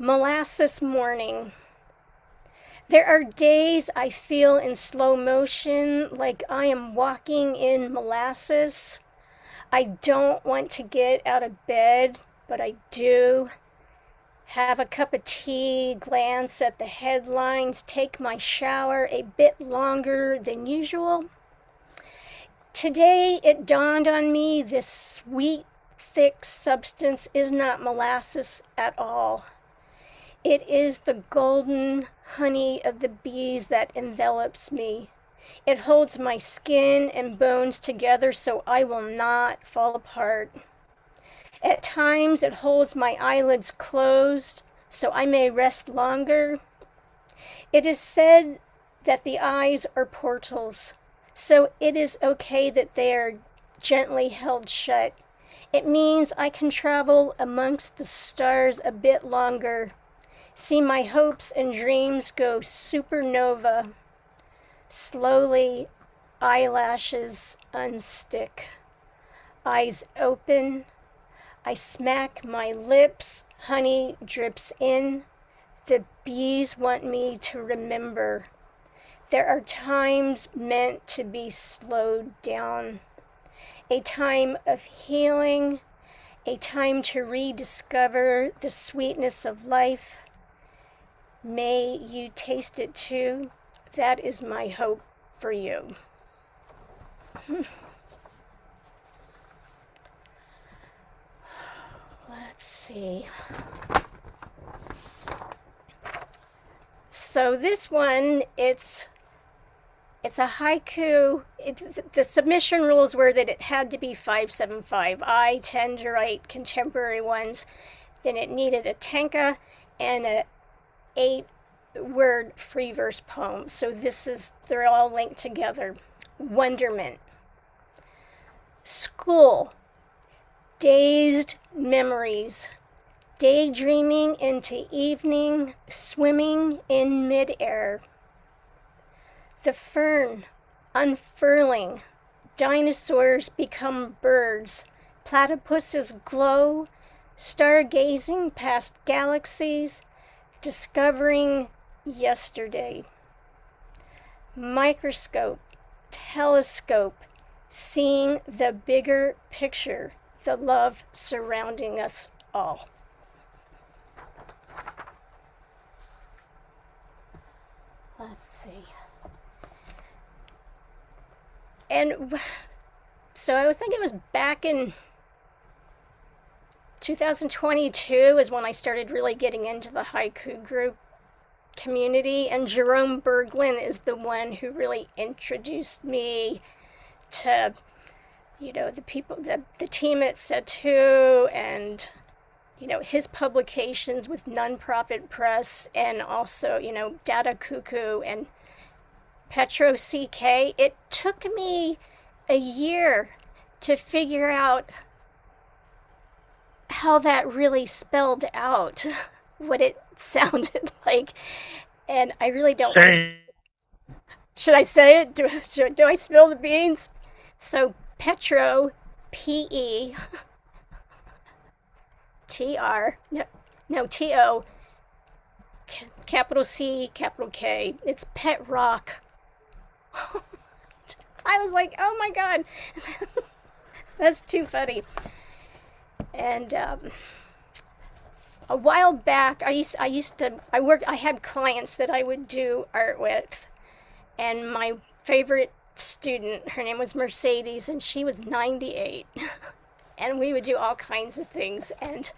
Molasses morning. There are days I feel in slow motion like I am walking in molasses. I don't want to get out of bed, but I do. have a cup of tea, glance at the headlines, take my shower a bit longer than usual. Today it dawned on me this sweet, thick substance is not molasses at all. It is the golden honey of the bees that envelops me. It holds my skin and bones together so I will not fall apart. At times it holds my eyelids closed so I may rest longer. It is said that the eyes are portals, so it is okay that they are gently held shut. It means I can travel amongst the stars a bit longer, see my hopes and dreams go supernova. Slowly, eyelashes unstick. Eyes open. I smack my lips. Honey drips in. The bees want me to remember. There are times meant to be slowed down. A time of healing. A time to rediscover the sweetness of life. May you taste it too. That is my hope for you. Let's see. So this one, it's a haiku. The submission rules were that it had to be 575. I tend to write contemporary ones. Then it needed a tenka and a 8-word free verse poem. So they're all linked together. Wonderment. School. Dazed memories. Daydreaming into evening, swimming in midair. The fern, unfurling. Dinosaurs become birds. Platypuses glow, stargazing past galaxies, discovering yesterday. Microscope, telescope, seeing the bigger picture, the love surrounding us all. Let's see. And so I was thinking it was back in 2022 is when I started really getting into the haiku group community, and Jerome Berglund is the one who really introduced me to, the people, the team at Satu, and, his publications with Nonprofit Press, and also, Data Cuckoo and Petro CK. It took me a year to figure out how that really spelled out what it sounded like. And I really don't want to... Should I say it? Do I spill the beans? So Petro, P-E, T-R, no, T-O, capital C, capital K. It's Pet Rock. I was like, oh my God, that's too funny. And a while back, I had clients that I would do art with, and my favorite student, her name was Mercedes, and she was 98, and we would do all kinds of things, and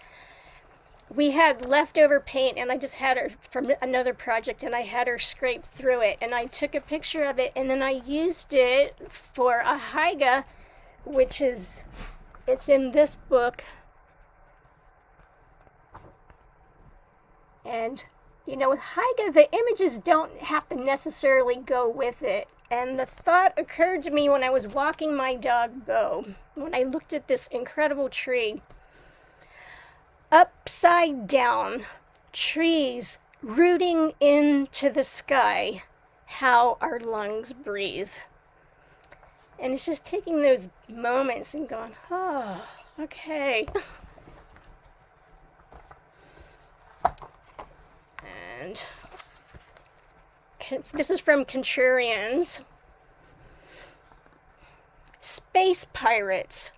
we had leftover paint, and I just had her from another project, and I had her scrape through it, and I took a picture of it, and then I used it for a haiga, it's in this book. And, with haiga, the images don't have to necessarily go with it. And the thought occurred to me when I was walking my dog, Bo, when I looked at this incredible tree. Upside down, trees rooting into the sky, how our lungs breathe. And it's just taking those moments and going, oh, okay. And this is from Contrarians. Space pirates,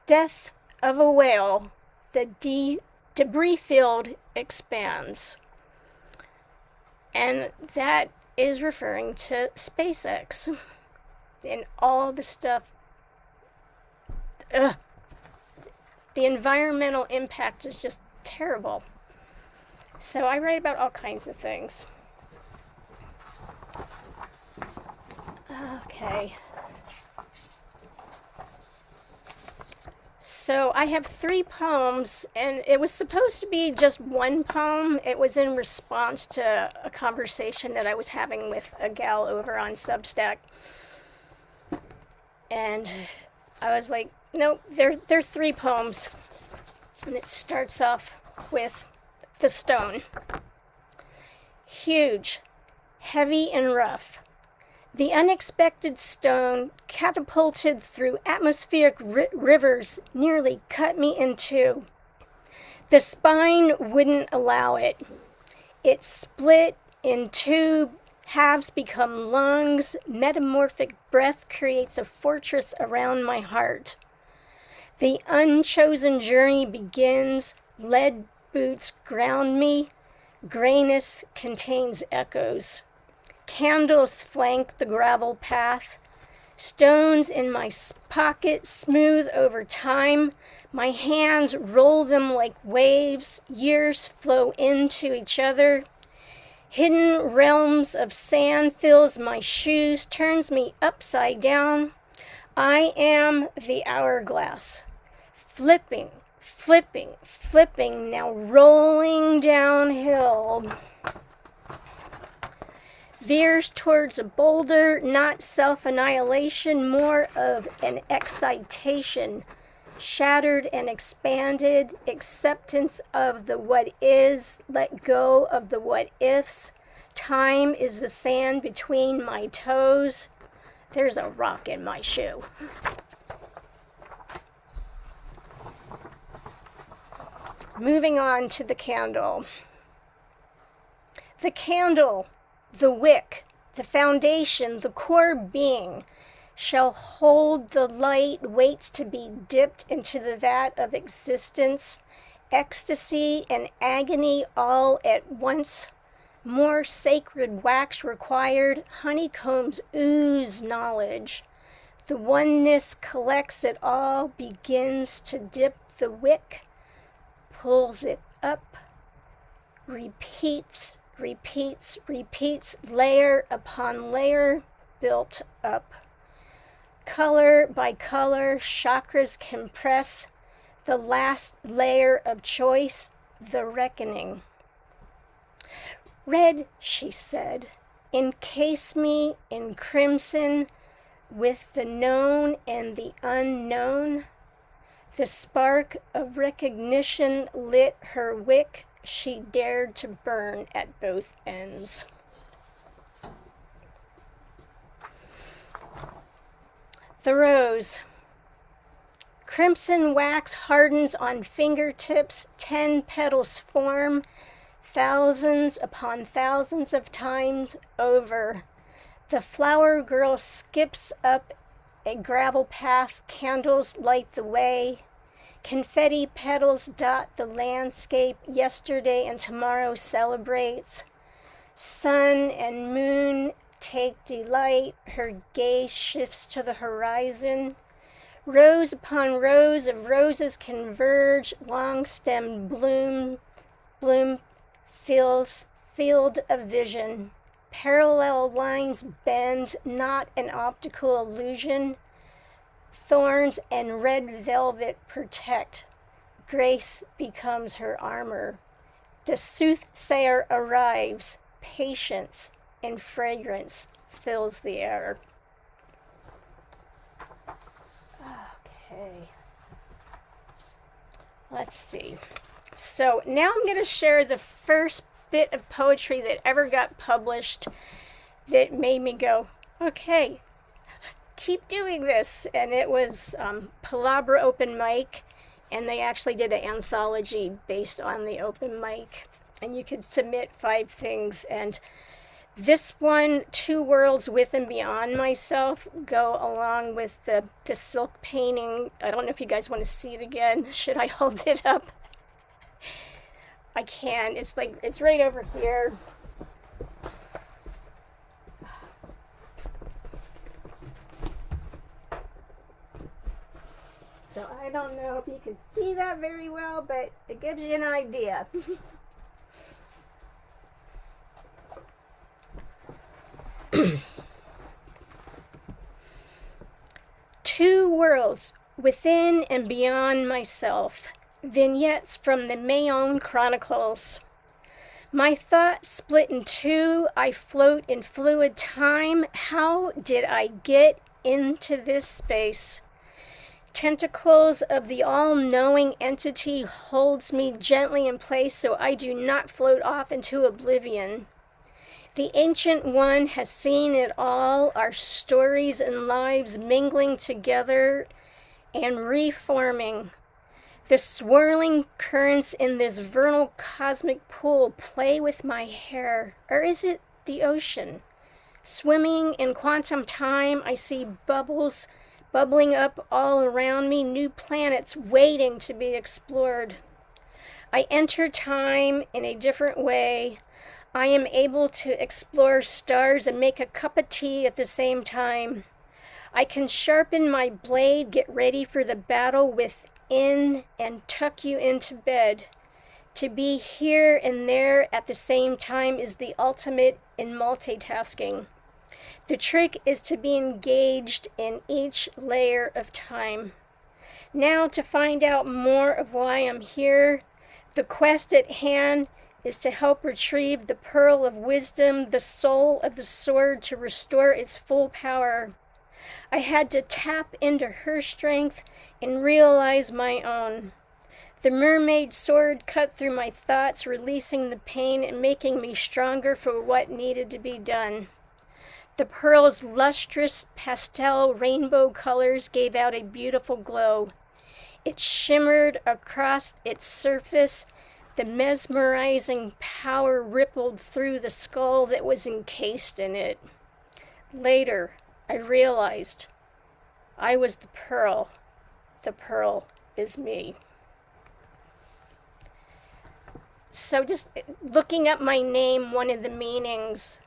death of a whale, the debris field expands. And that is referring to SpaceX and all the stuff. Ugh. The environmental impact is just terrible. So I write about all kinds of things. Okay. So I have 3 poems, and it was supposed to be just one poem. It was in response to a conversation that I was having with a gal over on Substack. And I was like, no, they're 3 poems. And it starts off with the stone. Huge, heavy and rough. The unexpected stone catapulted through atmospheric rivers nearly cut me in 2. The spine wouldn't allow it. It split in 2, halves become lungs. Metamorphic breath creates a fortress around my heart. The unchosen journey begins. Lead boots ground me. Grayness contains echoes. Candles flank the gravel path. Stones in my pocket smooth over time. My hands roll them like waves. Years flow into each other. Hidden realms of sand fills my shoes, turns me upside down. I am the hourglass. Flipping, flipping, flipping, now rolling downhill. Veers towards a boulder, not self-annihilation, more of an excitation. Shattered and expanded, acceptance of the what is, let go of the what ifs. Time is the sand between my toes. There's a rock in my shoe. Moving on to the candle. The candle, the wick, the foundation, the core being, shall hold the light, waits to be dipped into the vat of existence, ecstasy and agony all at once. More sacred wax required, honeycombs ooze knowledge. The oneness collects it all, begins to dip the wick, pulls it up, repeats, repeats, repeats, layer upon layer, built up. Color by color, chakras compress, the last layer of choice, the reckoning. Red, she said, encase me in crimson with the known and the unknown. The spark of recognition lit her wick. She dared to burn at both ends. The rose. Crimson wax hardens on fingertips, 10 petals form, thousands upon thousands of times over. The flower girl skips up a gravel path, candles light the way. Confetti petals dot the landscape, yesterday and tomorrow celebrates. Sun and moon take delight, her gaze shifts to the horizon. Rows upon rows of roses converge, long-stemmed bloom field of vision. Parallel lines bend, not an optical illusion. Thorns and red velvet protect. Grace becomes her armor. The soothsayer arrives. Patience and fragrance fills the air. Okay. Let's see. So now I'm going to share the first bit of poetry that ever got published that made me go, okay, keep doing this. And it was Palabra Open Mic, and they actually did an anthology based on the open mic. And you could submit 5 things, and this one, 2 worlds with and beyond myself, go along with the silk painting. I don't know if you guys want to see it again. Should I hold it up? I can. It's like, it's right over here. So I don't know if you can see that very well, but it gives you an idea. Two worlds, within and beyond myself. Vignettes from the Mayonne Chronicles. My thoughts split in two, I float in fluid time. How did I get into this space? Tentacles of the all-knowing entity holds me gently in place so I do not float off into oblivion. The Ancient One has seen it all, our stories and lives mingling together and reforming. The swirling currents in this vernal cosmic pool play with my hair, or is it the ocean? Swimming in quantum time, I see bubbles bubbling up all around me, new planets waiting to be explored. I enter time in a different way. I am able to explore stars and make a cup of tea at the same time. I can sharpen my blade, get ready for the battle within, and tuck you into bed. To be here and there at the same time is the ultimate in multitasking. The trick is to be engaged in each layer of time. Now to find out more of why I'm here, the quest at hand is to help retrieve the pearl of wisdom, the soul of the sword, to restore its full power. I had to tap into her strength and realize my own. The mermaid sword cut through my thoughts, releasing the pain and making me stronger for what needed to be done. The pearl's lustrous pastel rainbow colors gave out a beautiful glow. It shimmered across its surface. The mesmerizing power rippled through the skull that was encased in it. Later, I realized I was the pearl. The pearl is me. So just looking up my name, one of the meanings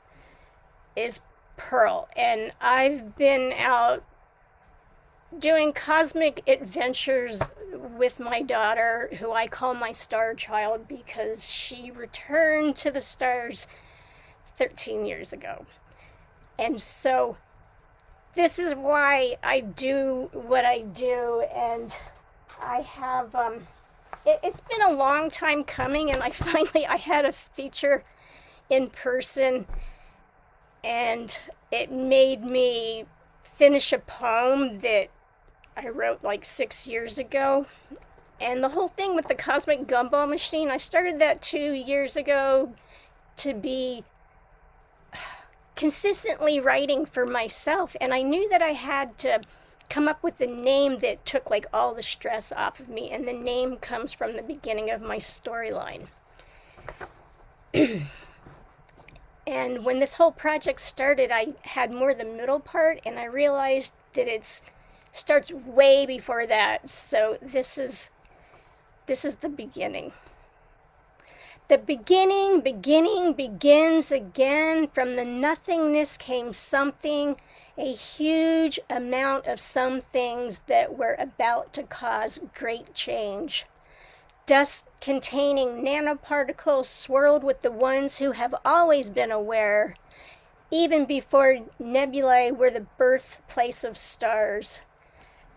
is pearl. And I've been out doing cosmic adventures with my daughter, who I call my star child because she returned to the stars 13 years ago. And so this is why I do what I do, and I have it's been a long time coming, and I had a feature in person, and it made me finish a poem that I wrote like 6 years ago. And the whole thing with the Cosmic Gumball Machine, I started that 2 years ago to be consistently writing for myself. And I knew that I had to come up with a name that took like all the stress off of me. And the name comes from the beginning of my storyline. And when this whole project started, I had more the middle part, and I realized that it starts way before that. So this is the beginning. The beginning begins again. From the nothingness came something, a huge amount of some things that were about to cause great change. Dust containing nanoparticles swirled with the ones who have always been aware, even before nebulae were the birthplace of stars.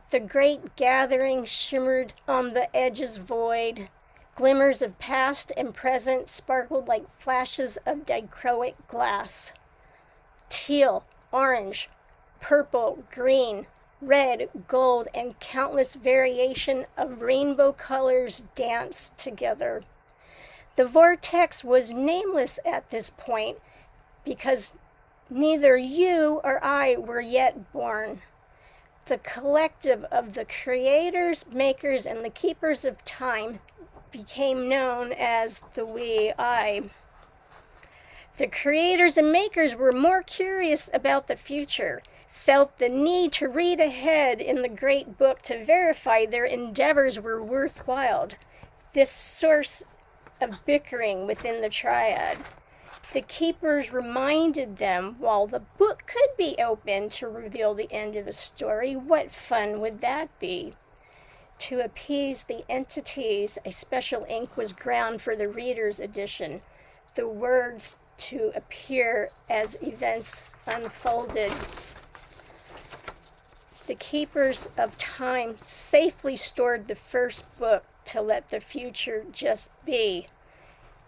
The great gathering shimmered on the edges void. Glimmers of past and present sparkled like flashes of dichroic glass. Teal, orange, purple, green, red, gold, and countless variation of rainbow colors danced together. The vortex was nameless at this point because neither you or I were yet born. The collective of the creators, makers, and the keepers of time became known as the We I. The creators and makers were more curious about the future, felt the need to read ahead in the great book to verify their endeavors were worthwhile. this source of bickering within the triad. The keepers reminded them, while the book could be open to reveal the end of the story, what fun would that be? To appease the entities, a special ink was ground for the reader's edition. The words to appear as events unfolded. The keepers of time safely stored the first book to let the future just be.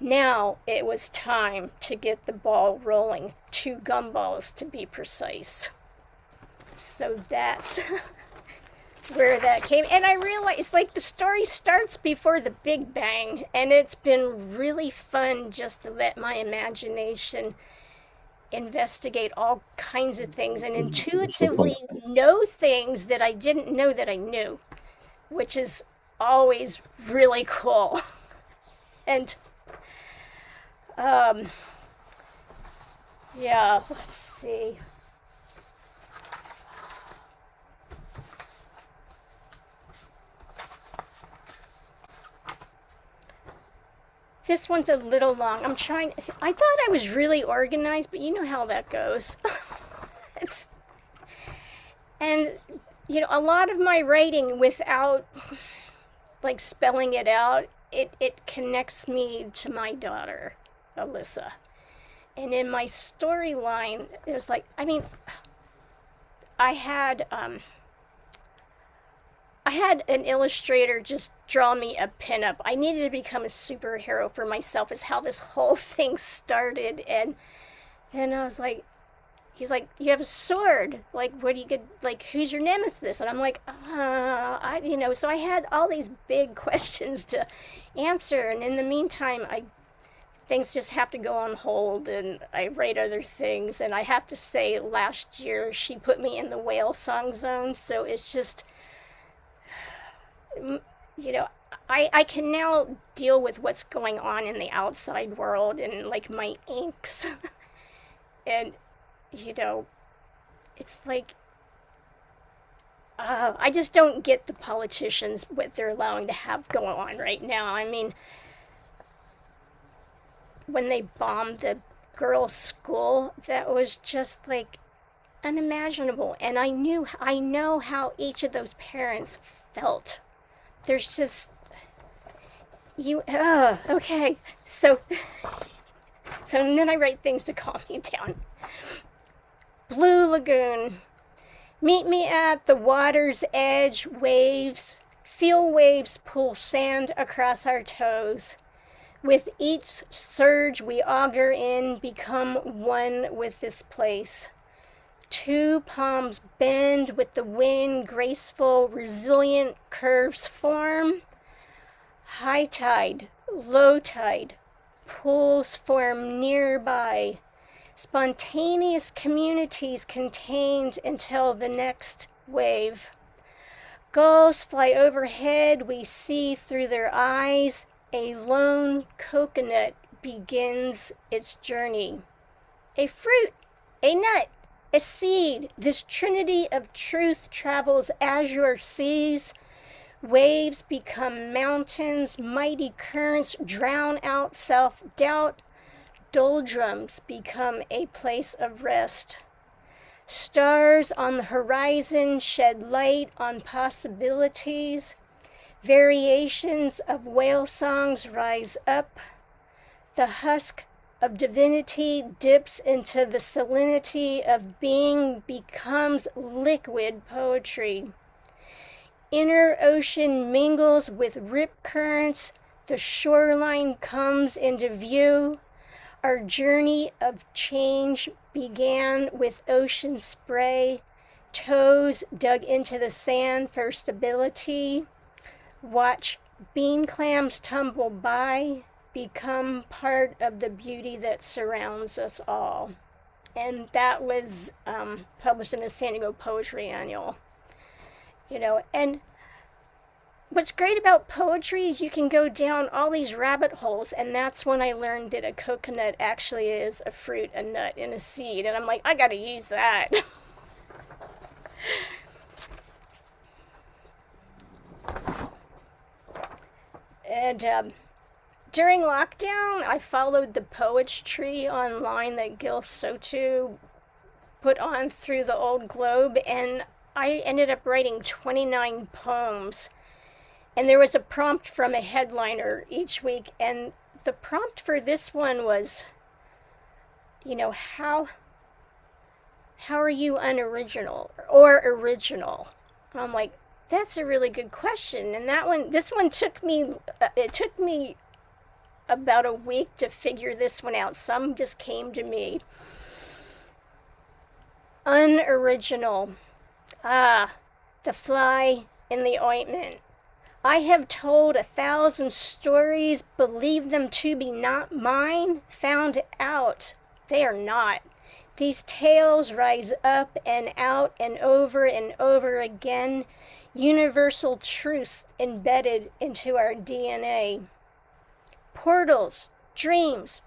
Now it was time to get the ball rolling, 2 gumballs to be precise. So that's where that came. And I realized, like, the story starts before the Big Bang, and it's been really fun just to let my imagination investigate all kinds of things and intuitively know things that I didn't know that I knew, which is always really cool. And yeah, let's see. This one's a little long. I thought I was really organized, but you know how that goes. And, you know, a lot of my writing without, like, spelling it out, it connects me to my daughter, Alyssa. And in my storyline, it was like, I mean, I had an illustrator just draw me a pinup. I needed to become a superhero for myself, is how this whole thing started. And then I was like, he's like, you have a sword. Like, what do you get? Like, who's your nemesis? And I'm like, so I had all these big questions to answer. And in the meantime, things just have to go on hold, and I write other things. And I have to say, last year, she put me in the whale song zone. So it's just, you know, I can now deal with what's going on in the outside world and, like, my inks. And, you know, it's like, I just don't get the politicians, what they're allowing to have going on right now. I mean, when they bombed the girls' school, that was just, like, unimaginable. And I know how each of those parents felt. There's just, okay. So and then I write things to calm me down. Blue Lagoon. Meet me at the water's edge, waves. Feel waves pull sand across our toes. With each surge we auger in, become one with this place. 2 palms bend with the wind, graceful, resilient curves form. High tide, low tide, pools form nearby. Spontaneous communities contained until the next wave. Gulls fly overhead, we see through their eyes. A lone coconut begins its journey. A fruit, a nut, a seed, this trinity of truth travels azure seas. Waves become mountains, mighty currents drown out self-doubt. Doldrums become a place of rest. Stars on the horizon shed light on possibilities. Variations of whale songs rise up. The husk of divinity dips into the salinity of being, becomes liquid poetry. Inner ocean mingles with rip currents. The shoreline comes into view. Our journey of change began with ocean spray, toes dug into the sand for stability. Watch bean clams tumble by, become part of the beauty that surrounds us all. And that was published in the San Diego Poetry Annual. You know, and what's great about poetry is you can go down all these rabbit holes, and that's when I learned that a coconut actually is a fruit, a nut, and a seed. And I'm like, I gotta use that. And during lockdown, I followed the poetry online that Gil Soto put on through the Old Globe, and I ended up writing 29 poems. And there was a prompt from a headliner each week, and the prompt for this one was, how are you unoriginal or original? And I'm like, that's a really good question. And this one took me about a week to figure this one out. Some just came to me. Unoriginal. The fly in the ointment. I have told 1,000 stories, believed them to be not mine, found out they are not. These tales rise up and out and over again, universal truths embedded into our DNA. Portals, dreams,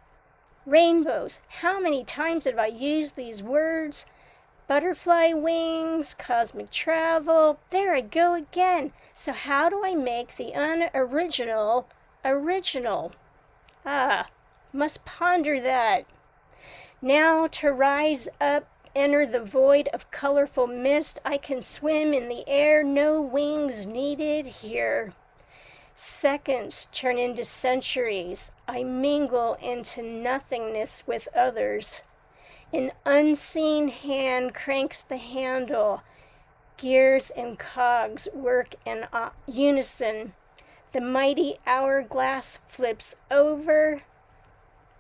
rainbows. How many times have I used these words? Butterfly wings, cosmic travel. There I go again. So how do I make the unoriginal original? Must ponder that. Now to rise up, enter the void of colorful mist. I can swim in the air, no wings needed here. Seconds turn into centuries. I mingle into nothingness with others. An unseen hand cranks the handle. Gears and cogs work in unison. The mighty hourglass flips over.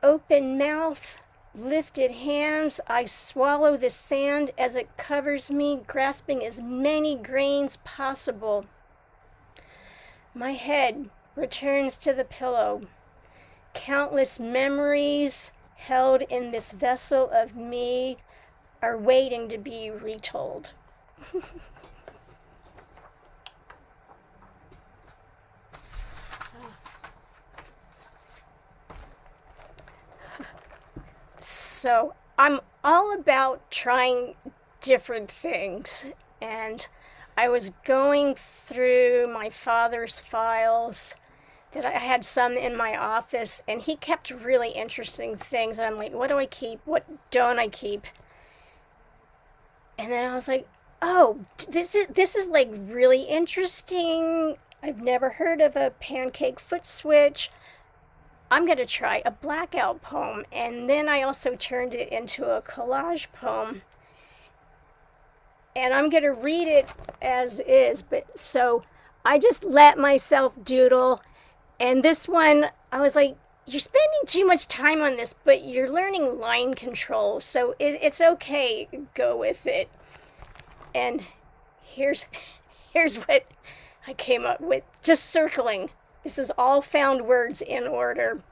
Open mouth, lifted hands, I swallow the sand as it covers me, grasping as many grains possible. My head returns to the pillow. Countless memories held in this vessel of me are waiting to be retold. So I'm all about trying different things, and I was going through my father's files that I had some in my office, and he kept really interesting things, and I'm like, what do I keep? What don't I keep? And then I was like, oh, this is like really interesting. I've never heard of a pancake foot switch. I'm going to try a blackout poem. And then I also turned it into a collage poem. And I'm going to read it as is. But so I just let myself doodle. And this one, I was like, you're spending too much time on this, but you're learning line control. So it's okay. Go with it. And here's what I came up with. Just circling. This is all found words in order.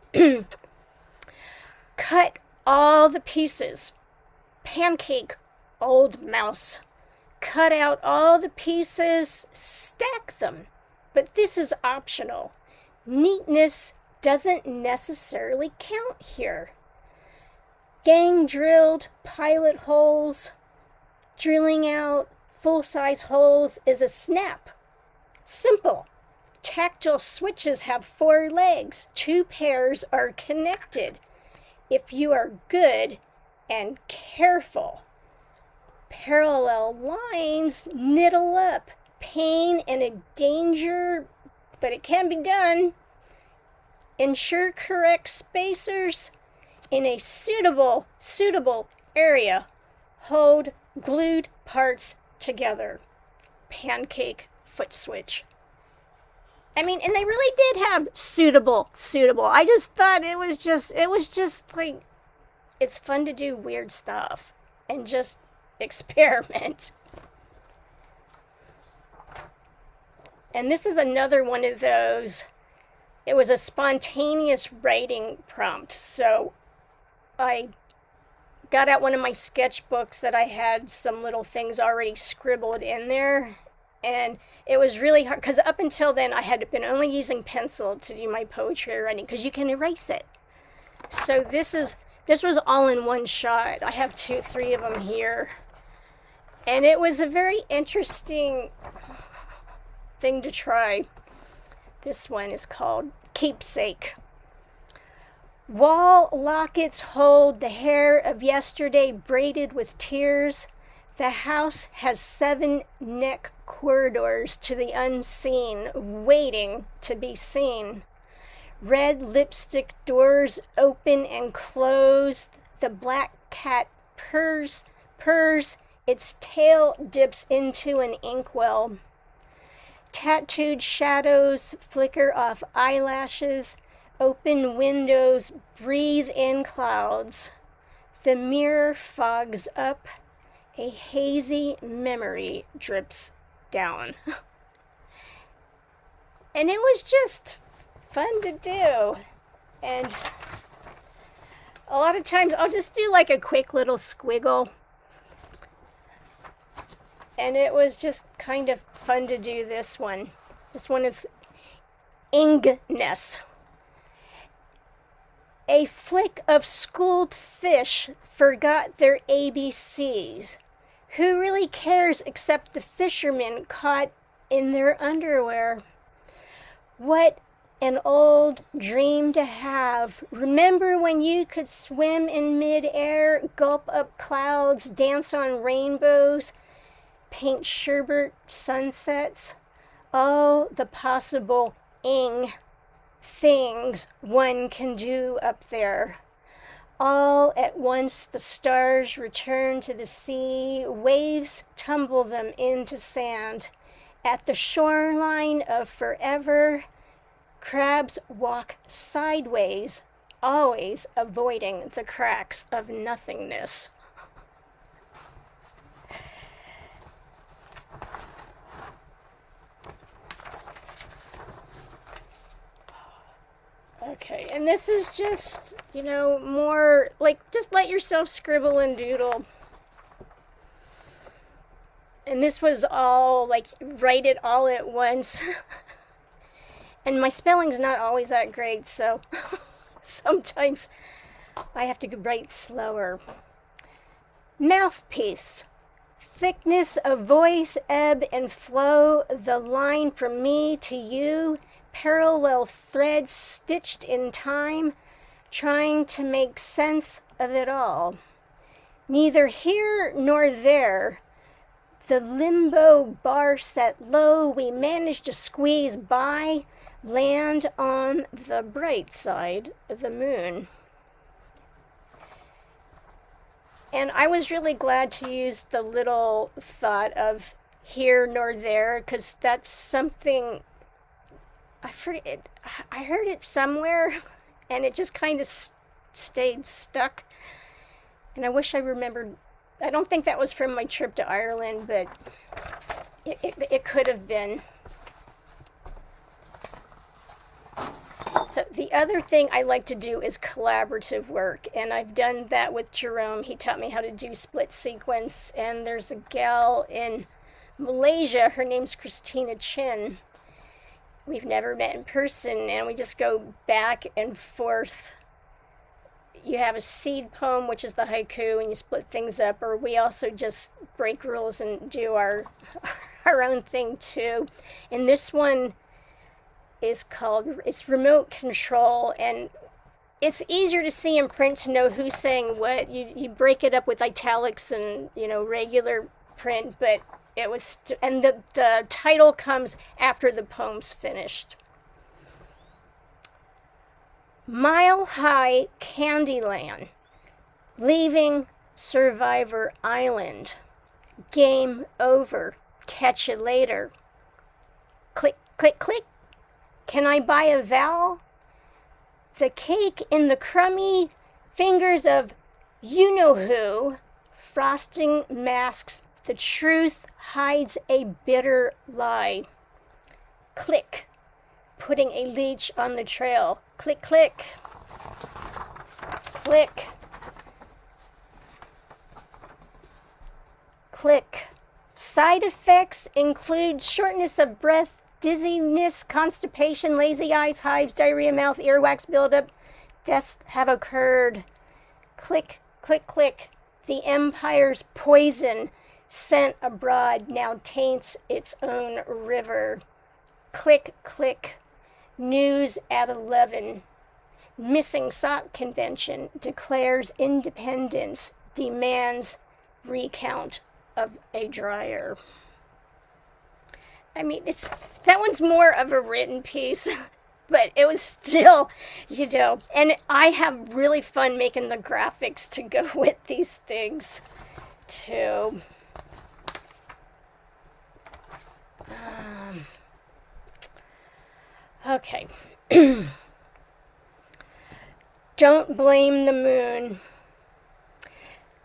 Cut all the pieces. Pancake, old mouse. Cut out all the pieces, stack them. But this is optional. Neatness doesn't necessarily count here. Gang drilled pilot holes. Drilling out full-size holes is a snap. Simple. Tactile switches have 4 legs. 2 pairs are connected. If you are good and careful, parallel lines knittle up. Pain and a danger, but it can be done. Ensure correct spacers in a suitable area. Hold glued parts together. Pancake foot switch. I mean, and they really did have suitable. I just thought it was just like, it's fun to do weird stuff and just experiment. And this is another one of those. It was a spontaneous writing prompt. So I got out one of my sketchbooks that I had some little things already scribbled in there. And it was really hard, because up until then I had been only using pencil to do my poetry writing, because you can erase it. So this was all in one shot. I have 3 of them here. And it was a very interesting thing to try. This one is called keepsake. Wall lockets hold the hair of yesterday braided with tears. The house has 7 neck corridors to the unseen, waiting to be seen. Red lipstick doors open and close. The black cat purrs, its tail dips into an inkwell. Tattooed shadows flicker off eyelashes. Open windows breathe in clouds. The mirror fogs up. A hazy memory drips down. And it was just fun to do. And a lot of times I'll just do like a quick little squiggle. And it was just kind of fun to do this one. This one is Ingness. A flick of schooled fish forgot their ABCs. Who really cares except the fishermen caught in their underwear? What an old dream to have. Remember when you could swim in midair, gulp up clouds, dance on rainbows, paint sherbet sunsets? Oh, the possible things one can do up there. All at once the stars return to the sea, waves tumble them into sand. At the shoreline of forever, crabs walk sideways, always avoiding the cracks of nothingness. Okay, and this is just, more like just let yourself scribble and doodle. And this was all like write it all at once. And my spelling's not always that great, so sometimes I have to write slower. Mouthpiece. Thickness of voice, ebb and flow, the line from me to you, parallel threads stitched in time, trying to make sense of it all. Neither here nor there, the limbo bar set low, we managed to squeeze by, land on the bright side of the moon. And I was really glad to use the little thought of here nor there, because that's something I heard it somewhere, and it just kind of stayed stuck. And I wish I remembered. I don't think that was from my trip to Ireland, but it could have been. So the other thing I like to do is collaborative work, and I've done that with Jerome. He taught me how to do split sequence, and there's a gal in Malaysia, her name's Christina Chin. We've never met in person, and we just go back and forth. You have a seed poem, which is the haiku, and you split things up, or we also just break rules and do our own thing too. And this one is called, it's remote control, and it's easier to see in print to know who's saying what. You break it up with italics and, regular print, but it was, and the title comes after the poem's finished. Mile High Candyland, leaving Survivor Island. Game over. Catch you later. Click, click, click. Can I buy a vowel? The cake in the crummy fingers of you-know-who. Frosting masks the truth, hides a bitter lie. Click. Putting a leech on the trail. Click, click. Click. Click. Side effects include shortness of breath, dizziness, constipation, lazy eyes, hives, diarrhea, mouth, earwax buildup. Deaths have occurred. Click, click, click. The empire's poison sent abroad now taints its own river. Click, click. News at 11. Missing sock convention declares independence, demands recount of a dryer. I mean, that one's more of a written piece, but it was still, and I have really fun making the graphics to go with these things, too. Okay. Don't blame the moon.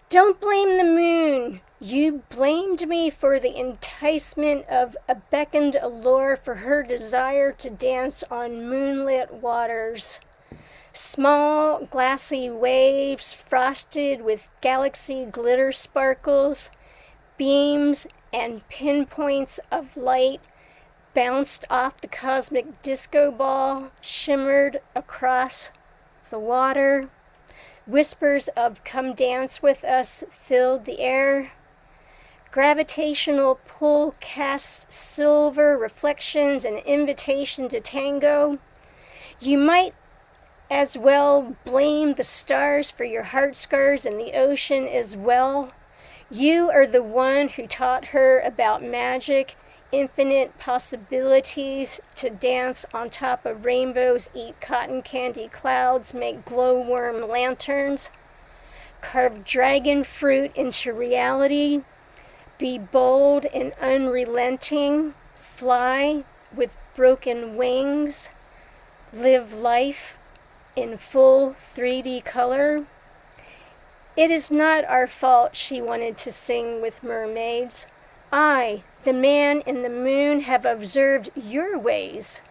Don't blame the moon. You blamed me for the enticement of a beckoned allure for her desire to dance on moonlit waters. Small, glassy waves frosted with galaxy glitter sparkles, beams and pinpoints of light bounced off the cosmic disco ball, shimmered across the water. Whispers of "come dance with us" filled the air. Gravitational pull casts silver reflections, an invitation to tango. You might as well blame the stars for your heart scars and the ocean as well. You are the one who taught her about magic, infinite possibilities, to dance on top of rainbows, eat cotton candy clouds, make glowworm lanterns, carve dragon fruit into reality, be bold and unrelenting, fly with broken wings, live life in full 3D color. It is not our fault she wanted to sing with mermaids. I, the man in the moon, have observed your ways.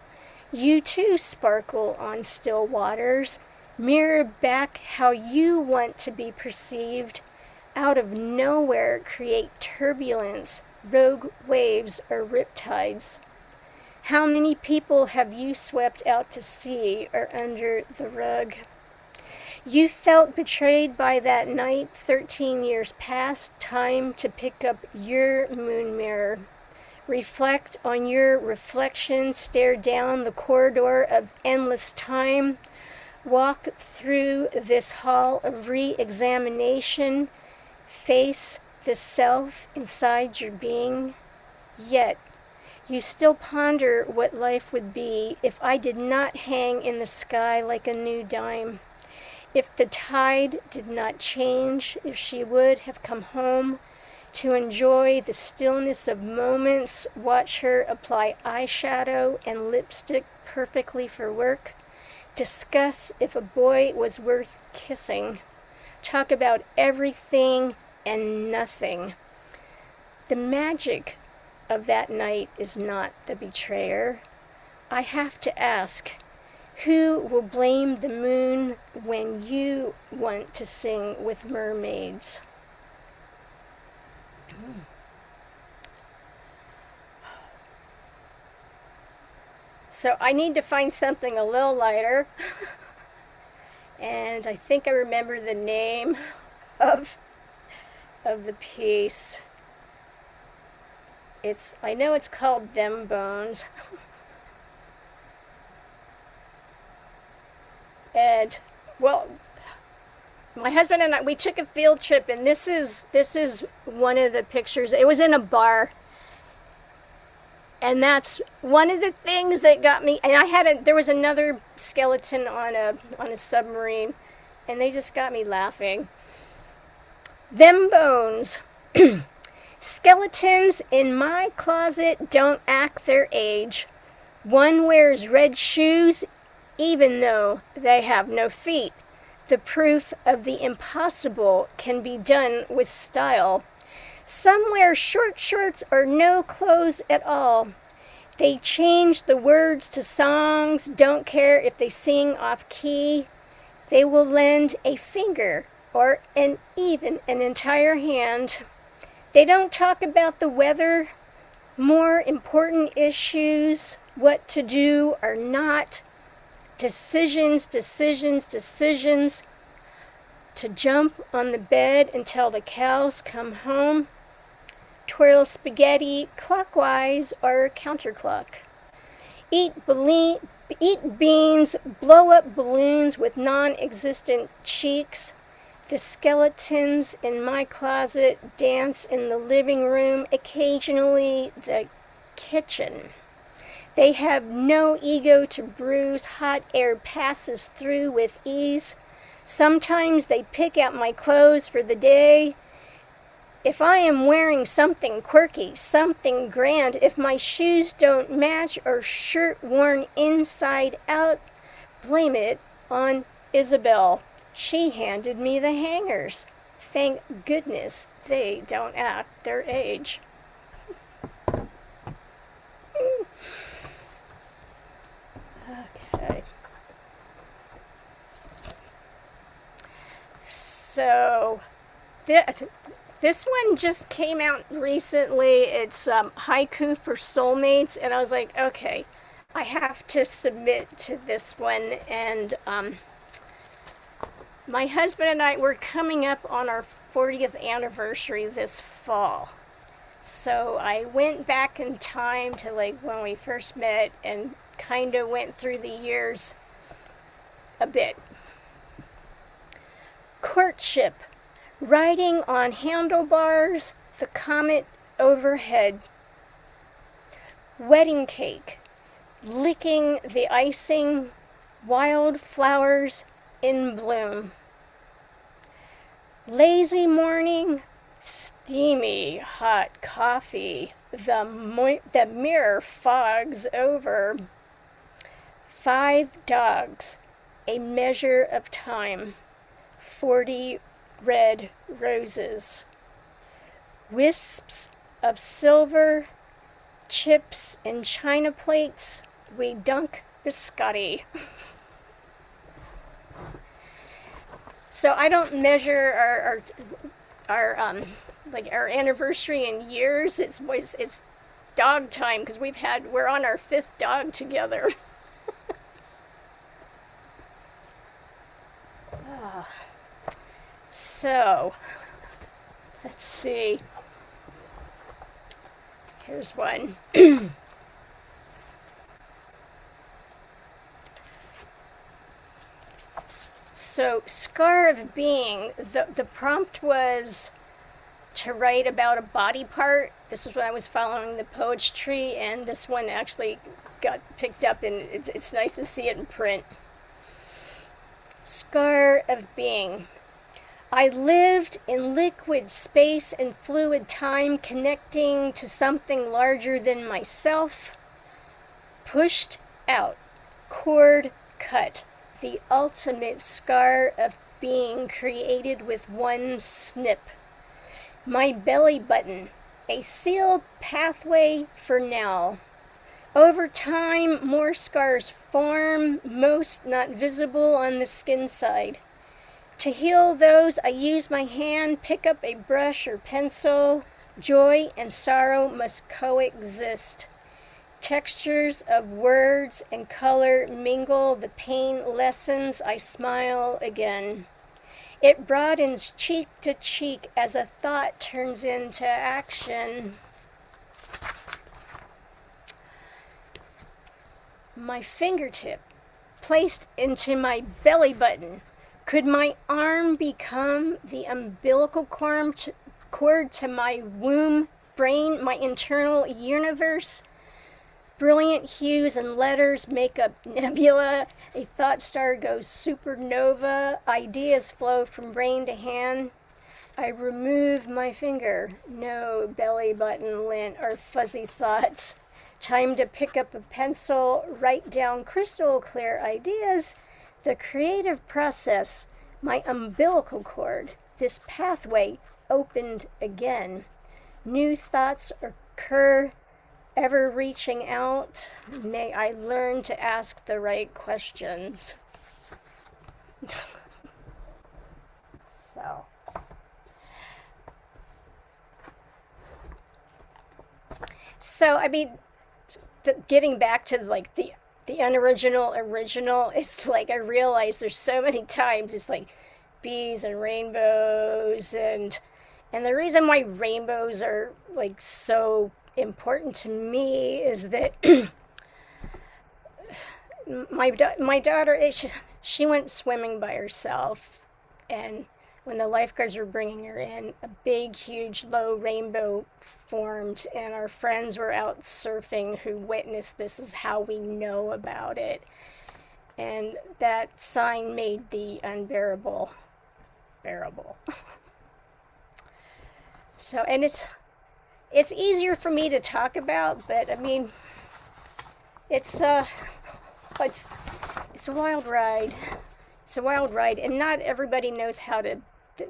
You too sparkle on still waters. Mirror back how you want to be perceived. Out of nowhere, create turbulence, rogue waves, or riptides. How many people have you swept out to sea or under the rug? You felt betrayed by that night 13 years past. Time to pick up your moon mirror. Reflect on your reflection. Stare down the corridor of endless time. Walk through this hall of re-examination. Face the self inside your being. Yet, you still ponder what life would be if I did not hang in the sky like a new dime. If the tide did not change, if she would have come home to enjoy the stillness of moments, watch her apply eyeshadow and lipstick perfectly for work, discuss if a boy was worth kissing, talk about everything and nothing. The magic of that night is not the betrayer. I have to ask, who will blame the moon when you want to sing with mermaids? So I need to find something a little lighter. And I think I remember the name of the piece. I know it's called Them Bones. And, well, my husband and I, we took a field trip, and this is one of the pictures. It was in a bar. And that's one of the things that got me. And there was another skeleton on a submarine, and they just got me laughing. Them Bones. Skeletons in my closet don't act their age. One wears red shoes even though they have no feet. The proof of the impossible can be done with style. Some wear short shorts or no clothes at all. They change the words to songs, don't care if they sing off key. They will lend a finger or even an entire hand. They don't talk about the weather, more important issues, what to do or not. Decisions. To jump on the bed until the cows come home. Twirl spaghetti clockwise or counterclock. Eat eat beans, blow up balloons with non-existent cheeks. The skeletons in my closet dance in the living room, occasionally the kitchen. They have no ego to bruise. Hot air passes through with ease. Sometimes they pick out my clothes for the day. If I am wearing something quirky, something grand, if my shoes don't match or shirt worn inside out, blame it on Isabel. She handed me the hangers. Thank goodness they don't act their age. Okay. So, this one just came out recently. It's Haiku for Soulmates, and I was like, okay, I have to submit to this one. And my husband and I were coming up on our 40th anniversary this fall. So I went back in time to like when we first met and kind of went through the years a bit. Courtship, riding on handlebars, the comet overhead. Wedding cake, licking the icing, wildflowers in bloom. Lazy morning, steamy hot coffee, the mirror fogs over. 5 dogs, a measure of time. 40 red roses. Wisps of silver, chips in china plates, we dunk biscotti. So I don't measure our anniversary in years. It's dog time because we're on our 5th dog together. So let's see. Here's one. So, Scar of Being, the prompt was to write about a body part. This is when I was following the poetry, and this one actually got picked up, and it's nice to see it in print. Scar of Being. I lived in liquid space and fluid time, connecting to something larger than myself. Pushed out, cord cut. The ultimate scar of being created with one snip. My belly button, a sealed pathway for now. Over time, more scars form, most not visible on the skin side. To heal those, I use my hand, pick up a brush or pencil. Joy and sorrow must coexist. Textures of words and color mingle, the pain lessens, I smile again. It broadens cheek to cheek as a thought turns into action. My fingertip placed into my belly button. Could my arm become the umbilical cord to my womb, brain, my internal universe? Brilliant hues and letters make up nebula. A thought star goes supernova. Ideas flow from brain to hand. I remove my finger. No belly button lint or fuzzy thoughts. Time to pick up a pencil, write down crystal clear ideas. The creative process, my umbilical cord. This pathway opened again. New thoughts occur. Ever reaching out, may I learn to ask the right questions. So I mean, getting back to like the unoriginal original, it's like I realize there's so many times it's like bees and rainbows and the reason why rainbows are like so important to me is that my daughter, she went swimming by herself, and when the lifeguards were bringing her in, a big, huge, low rainbow formed, and our friends were out surfing who witnessed this. Is how we know about it. And that sign made the unbearable bearable. So, and it's easier for me to talk about, but I mean, it's a wild ride. It's a wild ride, and not everybody knows how to.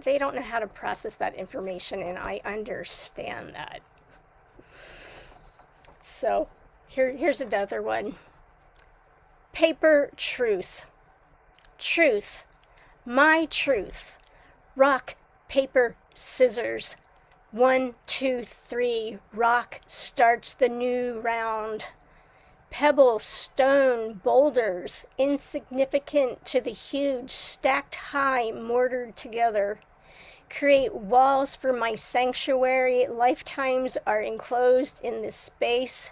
They don't know how to process that information, and I understand that. So, here's another one. Paper truth. Truth. My truth. Rock, paper, scissors. 1, 2, 3. Rock starts the new round. Pebble, stone, boulders, insignificant to the huge, stacked high, mortared together. Create walls for my sanctuary. Lifetimes are enclosed in this space.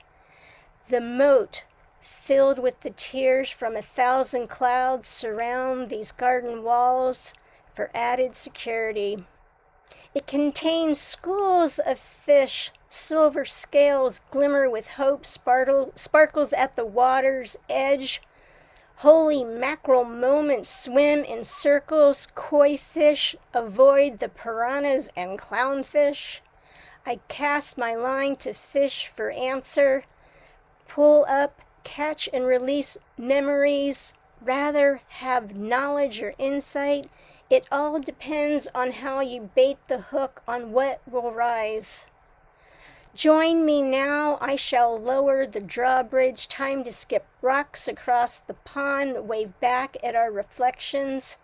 The moat, filled with the tears from 1,000 clouds, surround these garden walls for added security. It contains schools of fish. Silver scales glimmer with hope, sparkles at the water's edge. Holy mackerel moments swim in circles. Koi fish avoid the piranhas and clownfish. I cast my line to fish for answer. Pull up, catch and release memories. Rather have knowledge or insight. It all depends on how you bait the hook on what will rise. Join me now, I shall lower the drawbridge. Time to skip rocks across the pond, wave back at our reflections.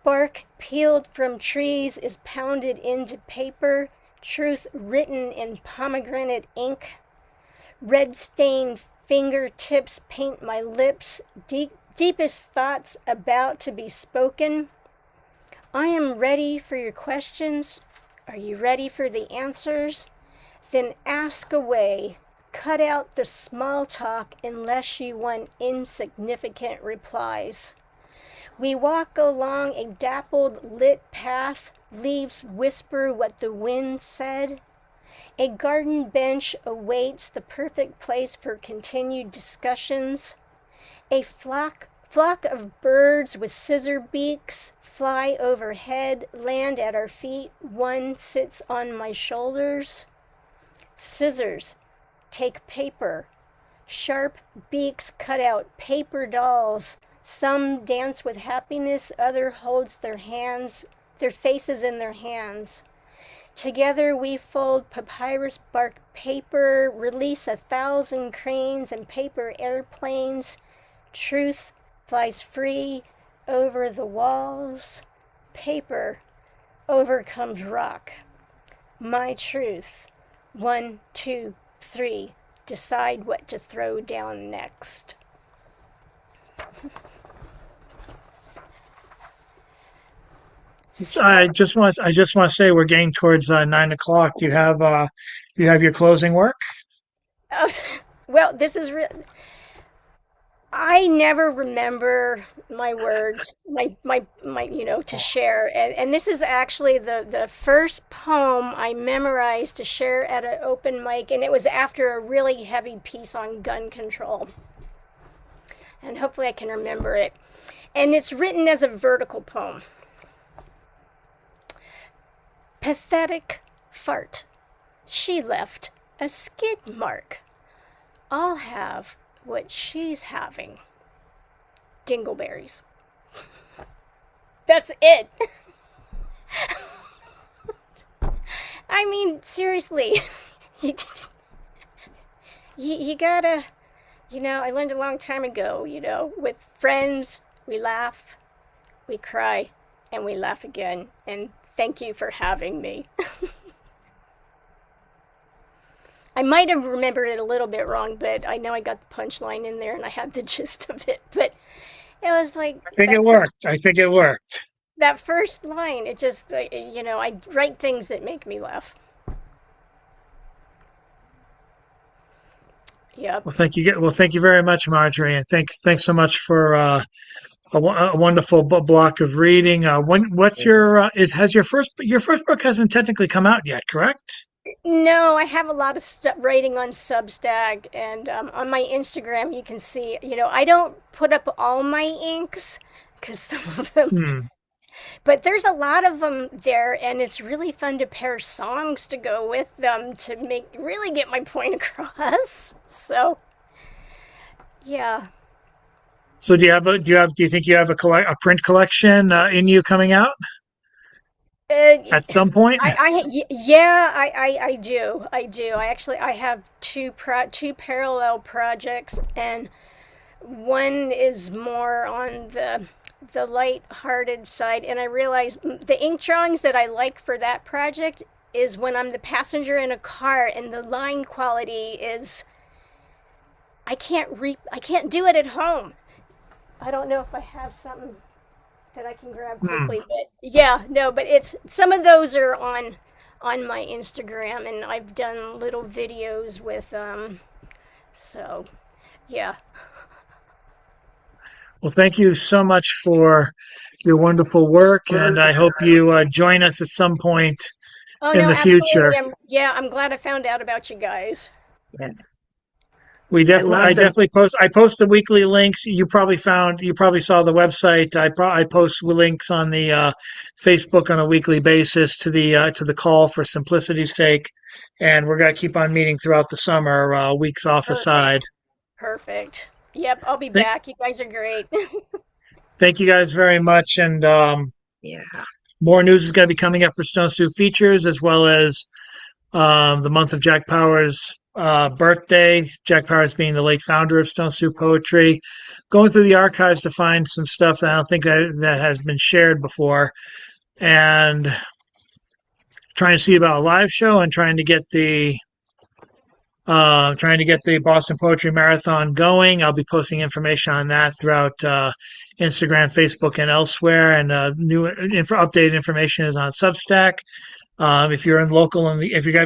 Bark peeled from trees is pounded into paper, truth written in pomegranate ink. Red-stained fingertips paint my lips, deepest thoughts about to be spoken. I am ready for your questions. Are you ready for the answers? Then ask away. Cut out the small talk unless you want insignificant replies. We walk along a dappled lit path. Leaves whisper what the wind said. A garden bench awaits the perfect place for continued discussions. A flock of birds with scissor beaks fly overhead, land at our feet. One sits on my shoulders. Scissors, take paper. Sharp beaks cut out paper dolls. Some dance with happiness, other holds their faces in their hands. Together we fold papyrus bark paper, release 1,000 cranes and paper airplanes. Truth flies free over the walls. Paper overcomes rock. My truth. 1, 2, 3. Decide what to throw down next. I just want to say we're getting towards 9 o'clock. Do you have your closing work? Well, this is real. I never remember my words, my to share, and this is actually the first poem I memorized to share at an open mic, and it was after a really heavy piece on gun control, and hopefully I can remember it. And it's written as a vertical poem. Pathetic fart. She left a skid mark. I'll have what she's having. Dingleberries. That's it. I mean, seriously. You gotta, I learned a long time ago, with friends, we laugh, we cry, and we laugh again. And thank you for having me. I might have remembered it a little bit wrong, but I know I got the punchline in there and I had the gist of it. But it was like I think it worked. That first line, it just, I write things that make me laugh. Yep. Well, thank you very much, Marjorie, and thanks so much for a wonderful block of reading. What's your has your first book hasn't technically come out yet, correct? No, I have a lot of stuff writing on Substack, and on my Instagram, you can see, I don't put up all my inks because some of them, Hmm. but there's a lot of them there, and it's really fun to pair songs to go with them to really get my point across. So, yeah. So do you think you have a print collection in you coming out Uh, at some point? yeah, I do. I do. I have two parallel projects, and one is more on the light-hearted side, and I realize the ink drawings that I like for that project is when I'm the passenger in a car and the line quality is I can't do it at home. I don't know if I have something that I can grab Hmm. quickly, but yeah, no, but it's some of those are on my Instagram, and I've done little videos with so yeah. Well, thank you so much for your wonderful work, and I hope you join us at some point Oh in no, the future. absolutely. I'm glad I found out about you guys. Yeah. I I love the definitely I post the weekly links. You probably saw the website. I post links on the Facebook on a weekly basis to the call for simplicity's sake, and we're gonna keep on meeting throughout the summer, weeks off Perfect. aside. Perfect. Yep, I'll be Thank, back. You guys are great. thank you guys very much, and yeah. more news is going to be coming up for Stone Soup Features, as well as the month of Jack Power's birthday. Jack Powers being the late founder of Stone Soup Poetry. Going through the archives to find some stuff that I don't think that has been shared before, and trying to see about a live show and trying to get the Boston Poetry Marathon going. I'll be posting information on that throughout Instagram, Facebook, and elsewhere. And updated information is on Substack. If you're gonna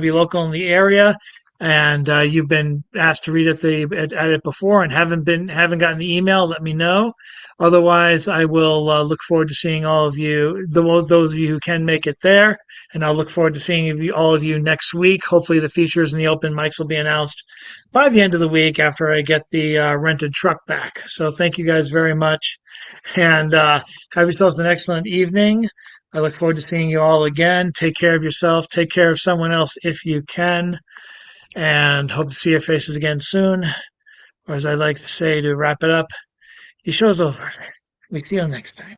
be local in the area, and you've been asked to read at it before and haven't gotten the email, let me know. Otherwise, I will look forward to seeing all of you, those of you who can make it there, and I'll look forward to seeing all of you next week. Hopefully, the features and the open mics will be announced by the end of the week after I get the rented truck back. So, thank you guys very much, and have yourselves an excellent evening. I look forward to seeing you all again. Take care of yourself. Take care of someone else if you can. And hope to see your faces again soon. Or as I like to say to wrap it up, the show's over. We see you next time.